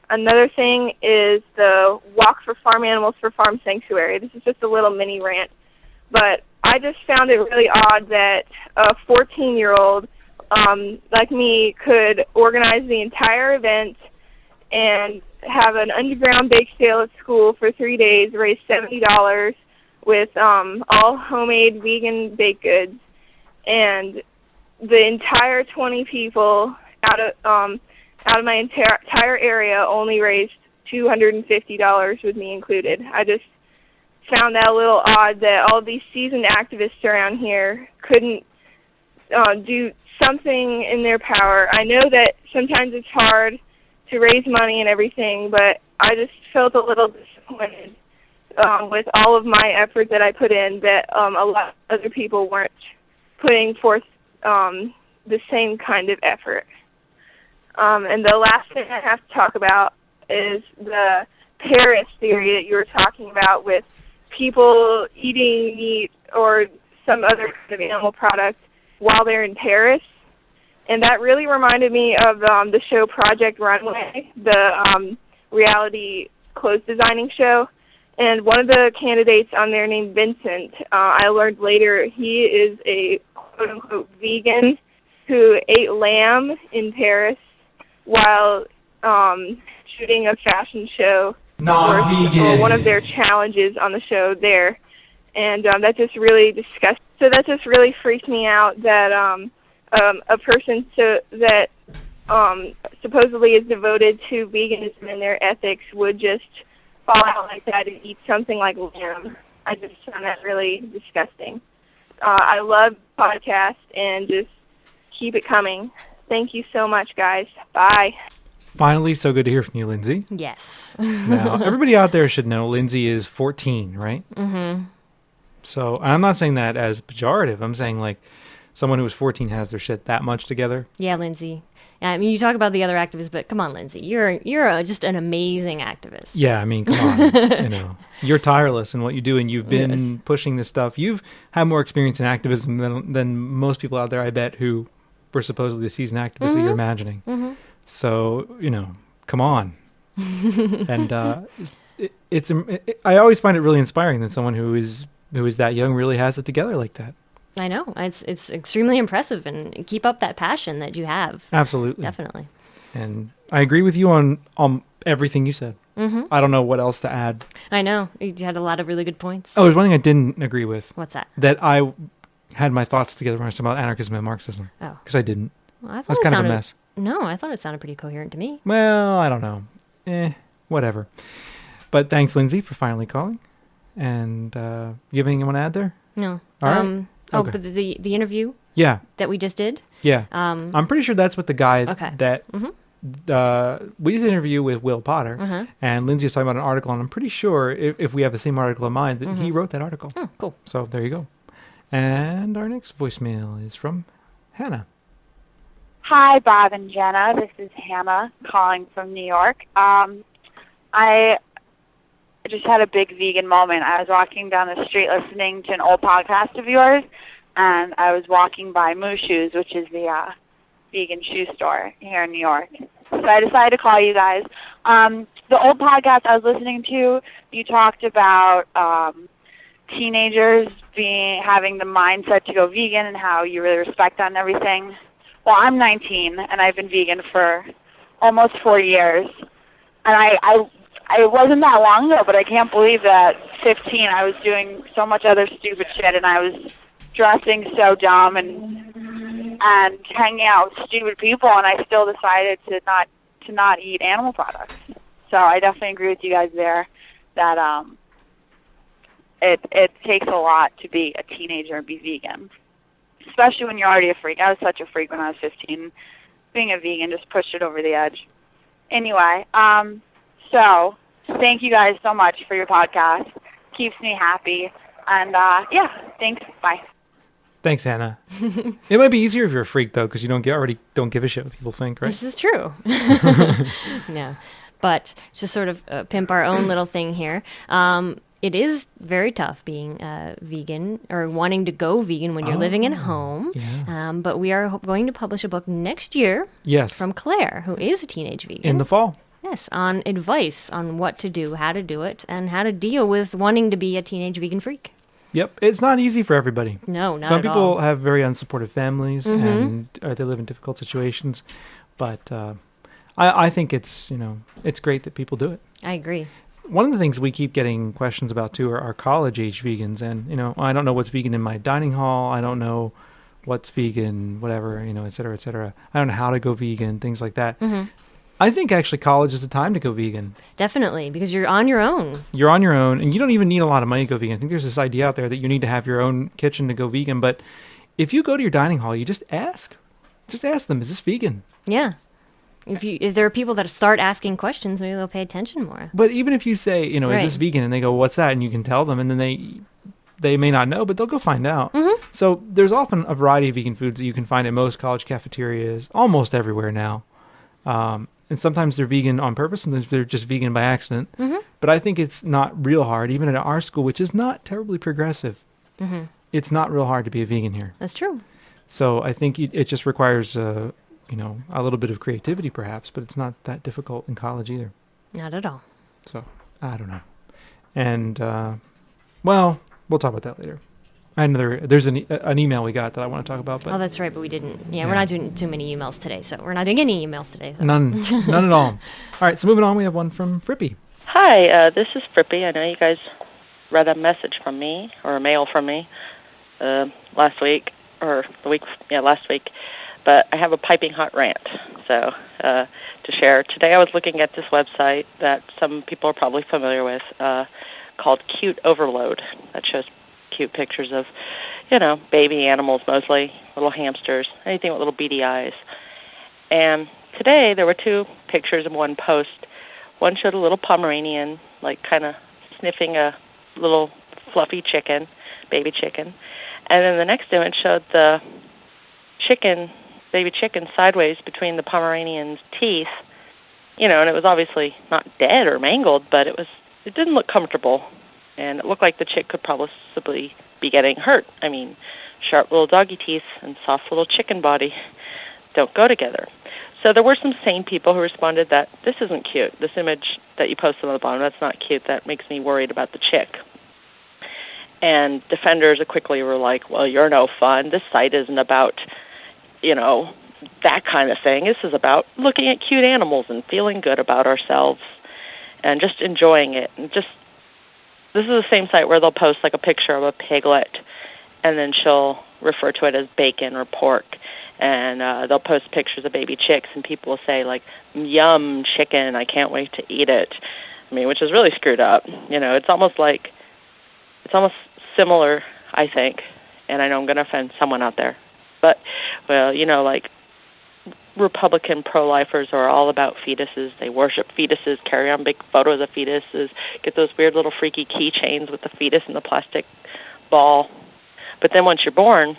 Another thing is the Walk for Farm Animals for Farm Sanctuary. This is just a little mini rant, but I just found it really odd that a 14-year-old like me could organize the entire event and have an underground bake sale at school for 3 days, raise $70 with all homemade vegan baked goods, and the entire 20 people out of my entire area only raised $250 with me included. I just found that a little odd that all these seasoned activists around here couldn't do something in their power. I know that sometimes it's hard to raise money and everything, but I just felt a little disappointed with all of my effort that I put in, that a lot of other people weren't putting forth the same kind of effort. And the last thing I have to talk about is the P.P.S theory that you were talking about, with people eating meat or some other kind of animal product while they're in Paris. And that really reminded me of the show Project Runway, the reality clothes designing show. And one of the candidates on there named Vincent, I learned later he is a quote-unquote vegan who ate lamb in Paris while shooting a fashion show. Non-vegan. Or one of their challenges on the show there. And that just really disgusted. So that just really freaked me out that a person that supposedly is devoted to veganism and their ethics would just fall out like that and eat something like lamb. I just found that really disgusting. I love the podcast, and just keep it coming. Thank you so much, guys. Bye. Finally, so good to hear from you, Lindsay. Yes. Now, everybody out there should know Lindsay is 14, right? Mm-hmm. So, I'm not saying that as pejorative. I'm saying, like, someone who was 14 has their shit that much together. Yeah, Lindsay. I mean, you talk about the other activists, but come on, Lindsay. You're just an amazing activist. Yeah, I mean, come on. You're tireless in what you do, and you've been pushing this stuff. You've had more experience in activism than most people out there, I bet, who were supposedly the seasoned activists that you're imagining. Mm-hmm. So, come on. And I always find it really inspiring that someone who is that young really has it together like that. I know. It's extremely impressive, and keep up that passion that you have. Absolutely. Definitely. And I agree with you on everything you said. Mm-hmm. I don't know what else to add. I know. You had a lot of really good points. Oh, there's one thing I didn't agree with. What's that? That I had my thoughts together when I was talking about anarchism and Marxism. Oh. Because I didn't. Well, That's kind of a mess. No, I thought it sounded pretty coherent to me. Well, I don't know. Whatever. But thanks, Lindsay, for finally calling. And you have anything you want to add there? No. All right. Okay. But the interview? Yeah. That we just did? Yeah. I'm pretty sure that's with the guy that we did an interview with Will Potter, and Lindsay was talking about an article, and I'm pretty sure if we have the same article in mind, that he wrote that article. Oh, cool. So there you go. And our next voicemail is from Hannah. Hi, Bob and Jenna. This is Hannah calling from New York. I just had a big vegan moment. I was walking down the street listening to an old podcast of yours, and I was walking by Moo Shoes, which is the vegan shoe store here in New York. So I decided to call you guys. The old podcast I was listening to, you talked about teenagers having the mindset to go vegan and how you really respect that and everything. Well, I'm 19, and I've been vegan for almost 4 years. And I wasn't that long ago, but I can't believe that 15 I was doing so much other stupid shit, and I was dressing so dumb and hanging out with stupid people, and I still decided to not eat animal products. So I definitely agree with you guys there that it takes a lot to be a teenager and be vegan, especially when you're already a freak. I was such a freak when I was 15. Being a vegan just pushed it over the edge. Anyway, so Thank you guys so much for your podcast. Keeps me happy. And yeah, thanks. Bye. Thanks, Hannah. It might be easier if you're a freak, though, because you don't give a shit what people think, right? This is true. Yeah. But just sort of pimp our own little thing here. It is very tough being vegan or wanting to go vegan when you're living at home. Yes. But we are going to publish a book next year. Yes. From Claire, who is a teenage vegan. In the fall. Yes, on advice on what to do, how to do it, and how to deal with wanting to be a teenage vegan freak. Yep, it's not easy for everybody. No, not Some at people all. have very unsupportive families, Mhm. and they live in difficult situations. But I think it's great that people do it. I agree. One of the things we keep getting questions about too are college-age vegans, and I don't know what's vegan in my dining hall. I don't know what's vegan, whatever, et cetera, et cetera. I don't know how to go vegan, things like that. Mhm. I think actually college is the time to go vegan. Definitely, because you're on your own. You're on your own, and you don't even need a lot of money to go vegan. I think there's this idea out there that you need to have your own kitchen to go vegan, but if you go to your dining hall, you just ask. Just ask them, is this vegan? Yeah. If there are people that start asking questions, maybe they'll pay attention more. But even if you say, is Right. this vegan? And they go, what's that? And you can tell them, and then they may not know, but they'll go find out. Mm-hmm. So there's often a variety of vegan foods that you can find at most college cafeterias, almost everywhere now. And sometimes they're vegan on purpose, and they're just vegan by accident. Mhm. But I think it's not real hard, even at our school, which is not terribly progressive. Mhm. It's not real hard to be a vegan here. That's true. So I think it just requires, a little bit of creativity, perhaps, but it's not that difficult in college either. Not at all. So I don't know. And well, we'll talk about that later. There's an email we got that I want to talk about, but Oh, that's right, but we didn't. Yeah, we're not doing too many emails today, so we're not doing any emails today. So. none at all. All right, so moving on, we have one from Frippy. Hi, this is Frippy. I know you guys read a message from me, or a mail from me, last week, last week. But I have a piping hot rant, so to share. Today I was looking at this website that some people are probably familiar with, called Cute Overload, that shows cute pictures of, baby animals mostly, little hamsters, anything with little beady eyes. And today there were two pictures in one post. One showed a little Pomeranian, like kind of sniffing a little fluffy chicken, baby chicken. And then the next image showed the baby chicken sideways between the Pomeranian's teeth, and it was obviously not dead or mangled, but it didn't look comfortable. And it looked like the chick could possibly be getting hurt. I mean, sharp little doggy teeth and soft little chicken body don't go together. So there were some sane people who responded that this isn't cute. This image that you posted on the bottom, that's not cute. That makes me worried about the chick. And defenders quickly were like, well, you're no fun. This site isn't about, that kind of thing. This is about looking at cute animals and feeling good about ourselves and just enjoying it. And this is the same site where they'll post like a picture of a piglet, and then she'll refer to it as bacon or pork. And they'll post pictures of baby chicks, and people will say, like, yum, chicken, I can't wait to eat it. I mean, which is really screwed up. It's almost similar, I think, and I know I'm going to offend someone out there. But, well, like Republican pro-lifers are all about fetuses. They worship fetuses, carry on big photos of fetuses, get those weird little freaky keychains with the fetus in the plastic ball. But then once you're born,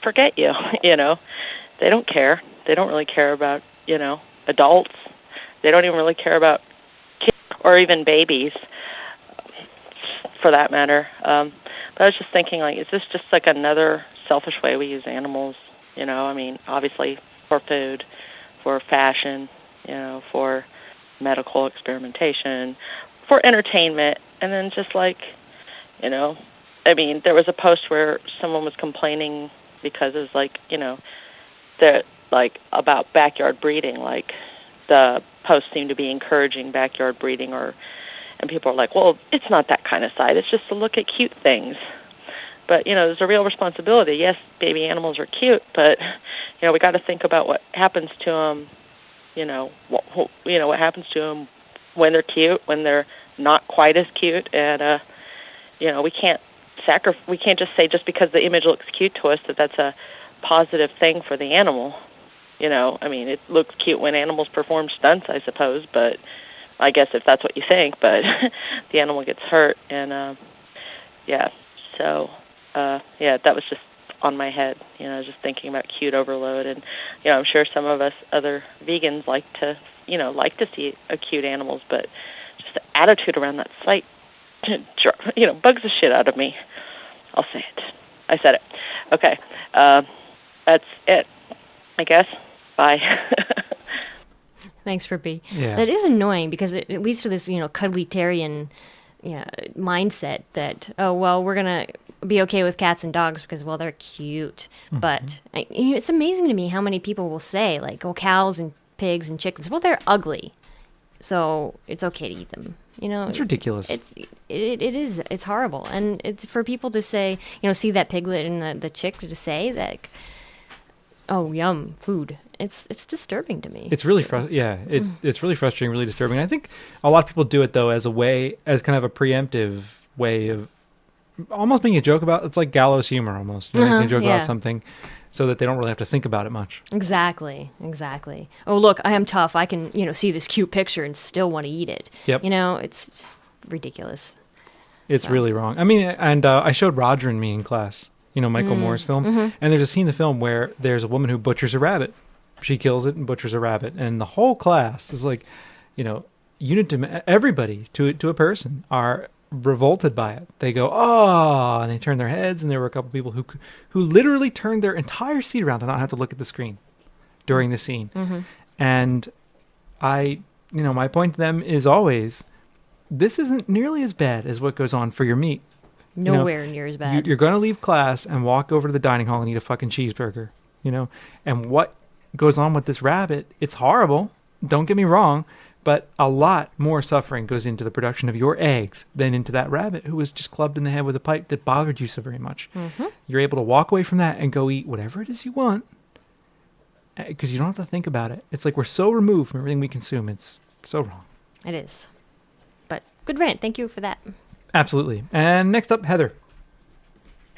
forget you, They don't care. They don't really care about, adults. They don't even really care about kids or even babies, for that matter. But I was just thinking, like, is this just like another selfish way we use animals? I mean, obviously for food, for fashion, for medical experimentation, for entertainment, and then just like, I mean, there was a post where someone was complaining because it was like, about backyard breeding, like the post seemed to be encouraging backyard breeding, and people are like, well, it's not that kind of site. It's just to look at cute things. But, there's a real responsibility. Yes, baby animals are cute, but, we got to think about what happens to them, what happens to them when they're cute, when they're not quite as cute. And, we can't just say just because the image looks cute to us that that's a positive thing for the animal. I mean, it looks cute when animals perform stunts, I suppose, but I guess if that's what you think, but the animal gets hurt, and yeah. So yeah, that was just on my head. Just thinking about cute overload, and I'm sure some of us other vegans like to see cute animals, but just the attitude around that site, bugs the shit out of me. I'll say it. I said it. Okay. That's it, I guess. Bye. Thanks for B. Yeah. That is annoying because it leads to this, cuddly-tarian mindset that, we're going to be okay with cats and dogs because, they're cute. Mm-hmm. But it's amazing to me how many people will say, like, cows and pigs and chickens, they're ugly, so it's okay to eat them. It's ridiculous. It is. It's horrible. And it's for people to say, see that piglet and the chick to say that, oh, yum, food. It's disturbing to me. It's really it's really frustrating, really disturbing. I think a lot of people do it though as kind of a preemptive way of almost making a joke about. It's like gallows humor almost. Making a joke about something so that they don't really have to think about it much. Exactly. Oh, look, I am tough. I can see this cute picture and still want to eat it. Yep. It's just ridiculous. It's really wrong. I mean, and I showed Roger and me in class. Michael Moore's film, and there's a scene in the film where there's a woman who butchers a rabbit. She kills it and butchers a rabbit, and the whole class is like, everybody to a person are revolted by it. They go, oh, and they turn their heads, and there were a couple people who literally turned their entire seat around to not have to look at the screen during the scene. Mm-hmm. And my point to them is always, this isn't nearly as bad as what goes on for your meat. Nowhere near as bad. You're going to leave class and walk over to the dining hall and eat a fucking cheeseburger, and what goes on with this rabbit, it's horrible. Don't get me wrong, but a lot more suffering goes into the production of your eggs than into that rabbit who was just clubbed in the head with a pipe that bothered you so very much. Mm-hmm. You're able to walk away from that and go eat whatever it is you want because you don't have to think about it. It's like we're so removed from everything we consume. It's so wrong. It is. But good rant. Thank you for that. Absolutely. And next up, Heather.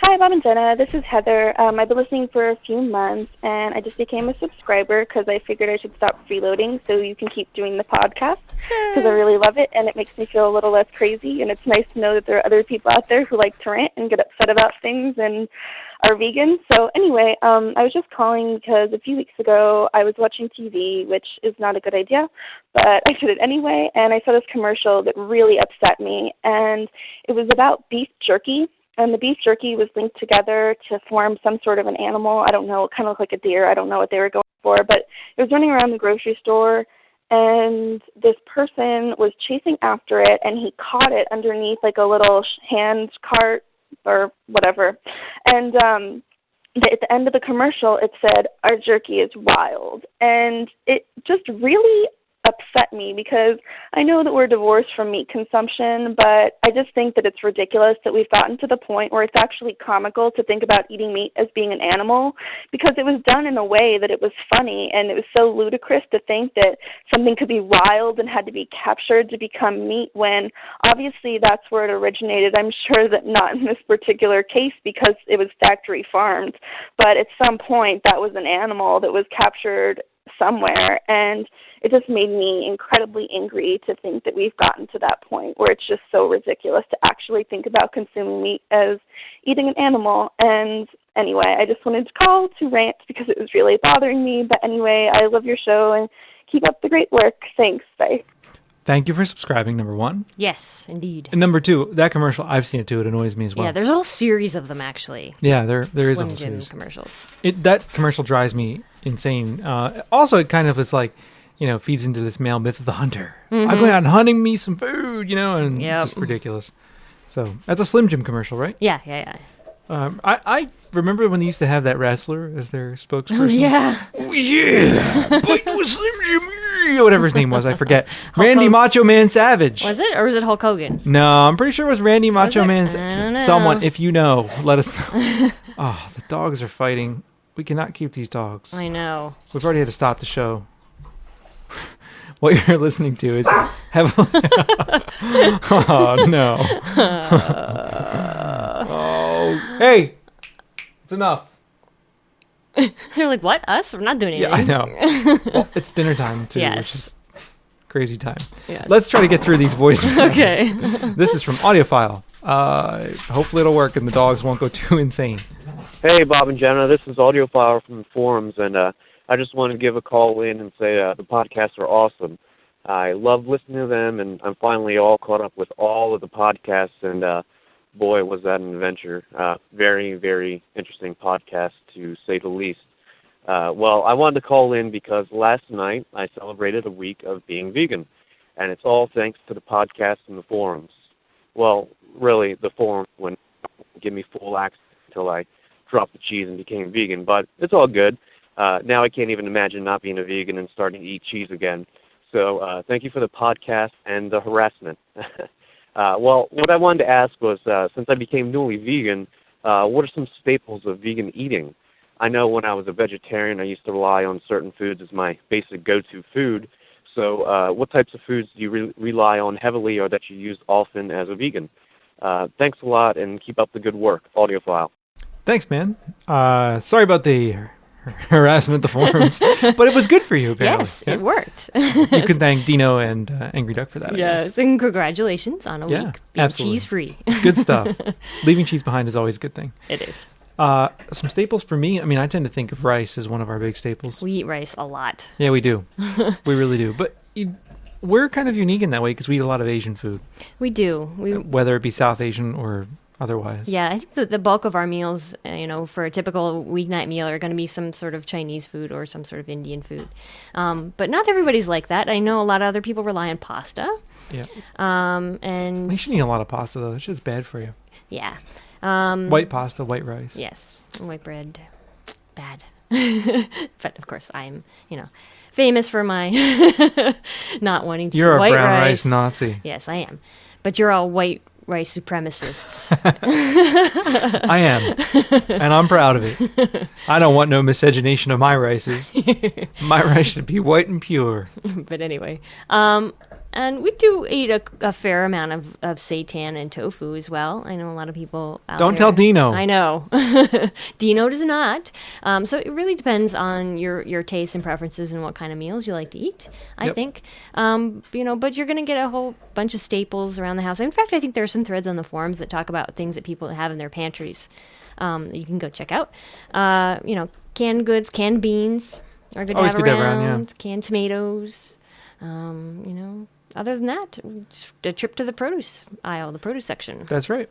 Hi, Bob and Jenna. This is Heather. I've been listening for a few months, and I just became a subscriber because I figured I should stop freeloading so you can keep doing the podcast because I really love it, and it makes me feel a little less crazy, and it's nice to know that there are other people out there who like to rant and get upset about things and are vegan. So anyway, I was just calling because a few weeks ago I was watching TV, which is not a good idea, but I did it anyway, and I saw this commercial that really upset me, and it was about beef jerky. And the beef jerky was linked together to form some sort of an animal. I don't know, it kind of looked like a deer. I don't know what they were going for, but it was running around the grocery store, and this person was chasing after it, and he caught it underneath like a little hand cart or whatever. And at the end of the commercial, it said, "Our jerky is wild." And it just really upset me because I know that we're divorced from meat consumption, but I just think that it's ridiculous that we've gotten to the point where it's actually comical to think about eating meat as being an animal because it was done in a way that it was funny, and it was so ludicrous to think that something could be wild and had to be captured to become meat when obviously that's where it originated. I'm sure that not in this particular case because it was factory farmed, but at some point that was an animal that was captured somewhere, and it just made me incredibly angry to think that we've gotten to that point where it's just so ridiculous to actually think about consuming meat as eating an animal. And anyway, I just wanted to call to rant because it was really bothering me. But anyway, I love your show and keep up the great work. Thanks. Bye. Thank you for subscribing, number one. Yes, indeed. And number two, that commercial, I've seen it too. It annoys me as well. Yeah, there's a whole series of them, actually. Yeah, there is a whole Slim Jim series. commercials. That commercial drives me insane. Also, it kind of is like, feeds into this male myth of the hunter. Mm-hmm. I'm going out and hunting me some food, and it's just ridiculous. So, that's a Slim Jim commercial, right? Yeah. I remember when they used to have that wrestler as their spokesperson. Oh, yeah. Oh, yeah. Fight with Slim Jim. Whatever his name was, I forget. Randy Macho Man Savage. Was it? Or was it Hulk Hogan? No, I'm pretty sure it was Randy Macho Man. I don't know. Someone, if you know, let us know. Oh, the dogs are fighting. We cannot keep these dogs. I know. We've already had to stop the show. What you're listening to is heavily... Oh, no. Oh, hey! It's enough. They're like, what? Us? We're not doing anything. Yeah, I know. Well, it's dinner time, too. Yes. Which is Crazy time. Yes. Let's try to get through these voices. Okay. This is from Audiophile. Hopefully it'll work and the dogs won't go too insane. Hey, Bob and Jenna, this is Audiophile from the forums, and I just want to give a call in and say the podcasts are awesome. I love listening to them, and I'm finally all caught up with all of the podcasts, and boy, was that an adventure. Very, very interesting podcast, to say the least. Well, I wanted to call in because last night I celebrated a week of being vegan, and it's all thanks to the podcast and the forums. Well, really, the forums wouldn't give me full access until I dropped the cheese and became vegan, but it's all good. Now I can't even imagine not being a vegan and starting to eat cheese again. So thank you for the podcast and the harassment. Well, what I wanted to ask was, since I became newly vegan, what are some staples of vegan eating? I know when I was a vegetarian, I used to rely on certain foods as my basic go-to food. So what types of foods do you rely on heavily or that you use often as a vegan? Thanks a lot, and keep up the good work. Audiophile. Thanks, man. Sorry about the harassment, the forums, but it was good for you, apparently. Yes, it worked. You can thank Dino and Angry Duck for that. I guess. Yes, and congratulations on a week being cheese-free. Good stuff. Leaving cheese behind is always a good thing. It is. Some staples for me, I mean, I tend to think of rice as one of our big staples. We eat rice a lot. Yeah, we do. We really do. But we're kind of unique in that way because we eat a lot of Asian food. We do. Whether it be South Asian or otherwise. Yeah, I think that the bulk of our meals, for a typical weeknight meal are going to be some sort of Chinese food or some sort of Indian food. But not everybody's like that. I know a lot of other people rely on pasta. Yeah. And you shouldn't eat a lot of pasta, though. It's just bad for you. Yeah. White pasta, white rice. Yes. White bread. Bad. But, of course, I'm, famous for my not wanting to eat You're a white brown rice Nazi. Yes, I am. But you're all white rice supremacists. I am. And I'm proud of it. I don't want no miscegenation of my rices. My rice should be white and pure. But anyway. And we do eat a fair amount of seitan and tofu as well. I know a lot of people out Don't there. tell Dino. I know. Dino does not. So it really depends on your tastes and preferences and what kind of meals you like to eat, I think. But you're going to get a whole bunch of staples around the house. In fact, I think there are some threads on the forums that talk about things that people have in their pantries that you can go check out. Canned goods, canned beans are good to have around. Canned tomatoes, Other than that, just a trip to the produce aisle, the produce section. That's right.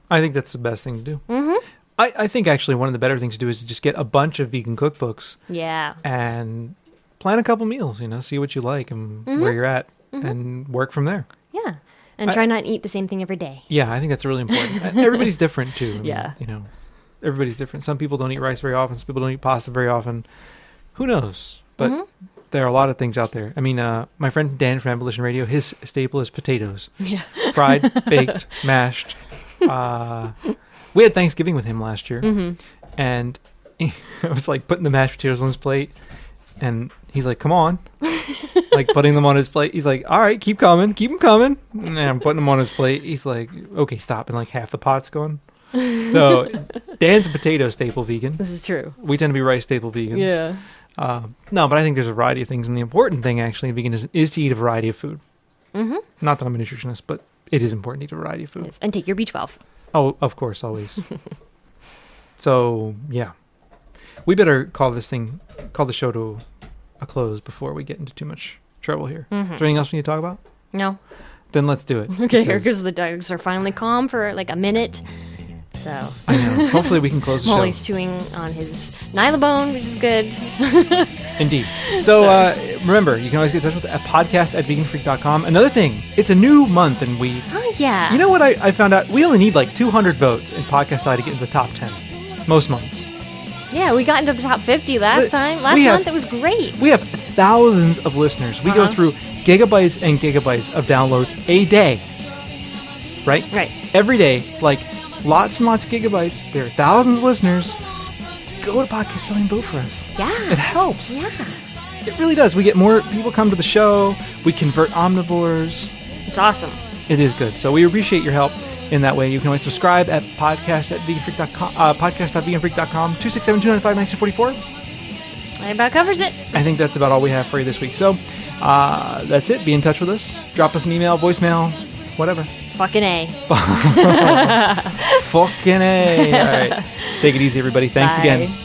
I think that's the best thing to do. Mm-hmm. I think actually one of the better things to do is to just get a bunch of vegan cookbooks. Yeah. And plan a couple meals, see what you like and where you're at and work from there. Yeah. And try not to eat the same thing every day. Yeah, I think that's really important. Everybody's different too. Yeah. Everybody's different. Some people don't eat rice very often. Some people don't eat pasta very often. Who knows? But there are a lot of things out there. I mean, my friend Dan from Abolition Radio, his staple is potatoes. Yeah. Fried, baked, mashed. We had Thanksgiving with him last year. And I was like putting the mashed potatoes on his plate. And he's like, come on. Like putting them on his plate. He's like, all right, keep coming. Keep them coming. And I'm putting them on his plate. He's like, okay, stop. And like half the pot's gone. So Dan's a potato staple vegan. This is true. We tend to be rice staple vegans. Yeah. No, but I think there's a variety of things. And the important thing actually in veganism is to eat a variety of food. Not that I'm a nutritionist, but it is important to eat a variety of food. Yes. And take your B12. Oh, of course, always. So, yeah. We better call the show to a close before we get into too much trouble here. Is there anything else we need to talk about? No. Then let's do it. Okay, here because the dogs are finally calm for like a minute. So I know. Hopefully we can close the show. Molly's chewing on his nylabone, which is good. Indeed. So remember, you can always get in touch with a podcast at veganfreak.com. Another thing, it's a new month and we... Oh, yeah. You know what I found out? We only need like 200 votes in Podcast Eye to get into the top 10. Most months. Yeah, we got into the top 50 last month. It was great. We have thousands of listeners. We go through gigabytes and gigabytes of downloads a day. Right? Right. Every day, like lots and lots of gigabytes. There are thousands of listeners. Go to Podcast Eye and vote for us. Yeah. It helps. Yeah. It really does. We get more people come to the show. We convert omnivores. It's awesome. It is good. So we appreciate your help in that way. You can always subscribe at podcast.veganfreak.com, podcast.veganfreak.com, 267-295-1944. That about covers it. I think that's about all we have for you this week. So That's it. Be in touch with us. Drop us an email, voicemail, whatever. Fucking A. Fucking A. All right. Take it easy, everybody. Thanks Bye. again.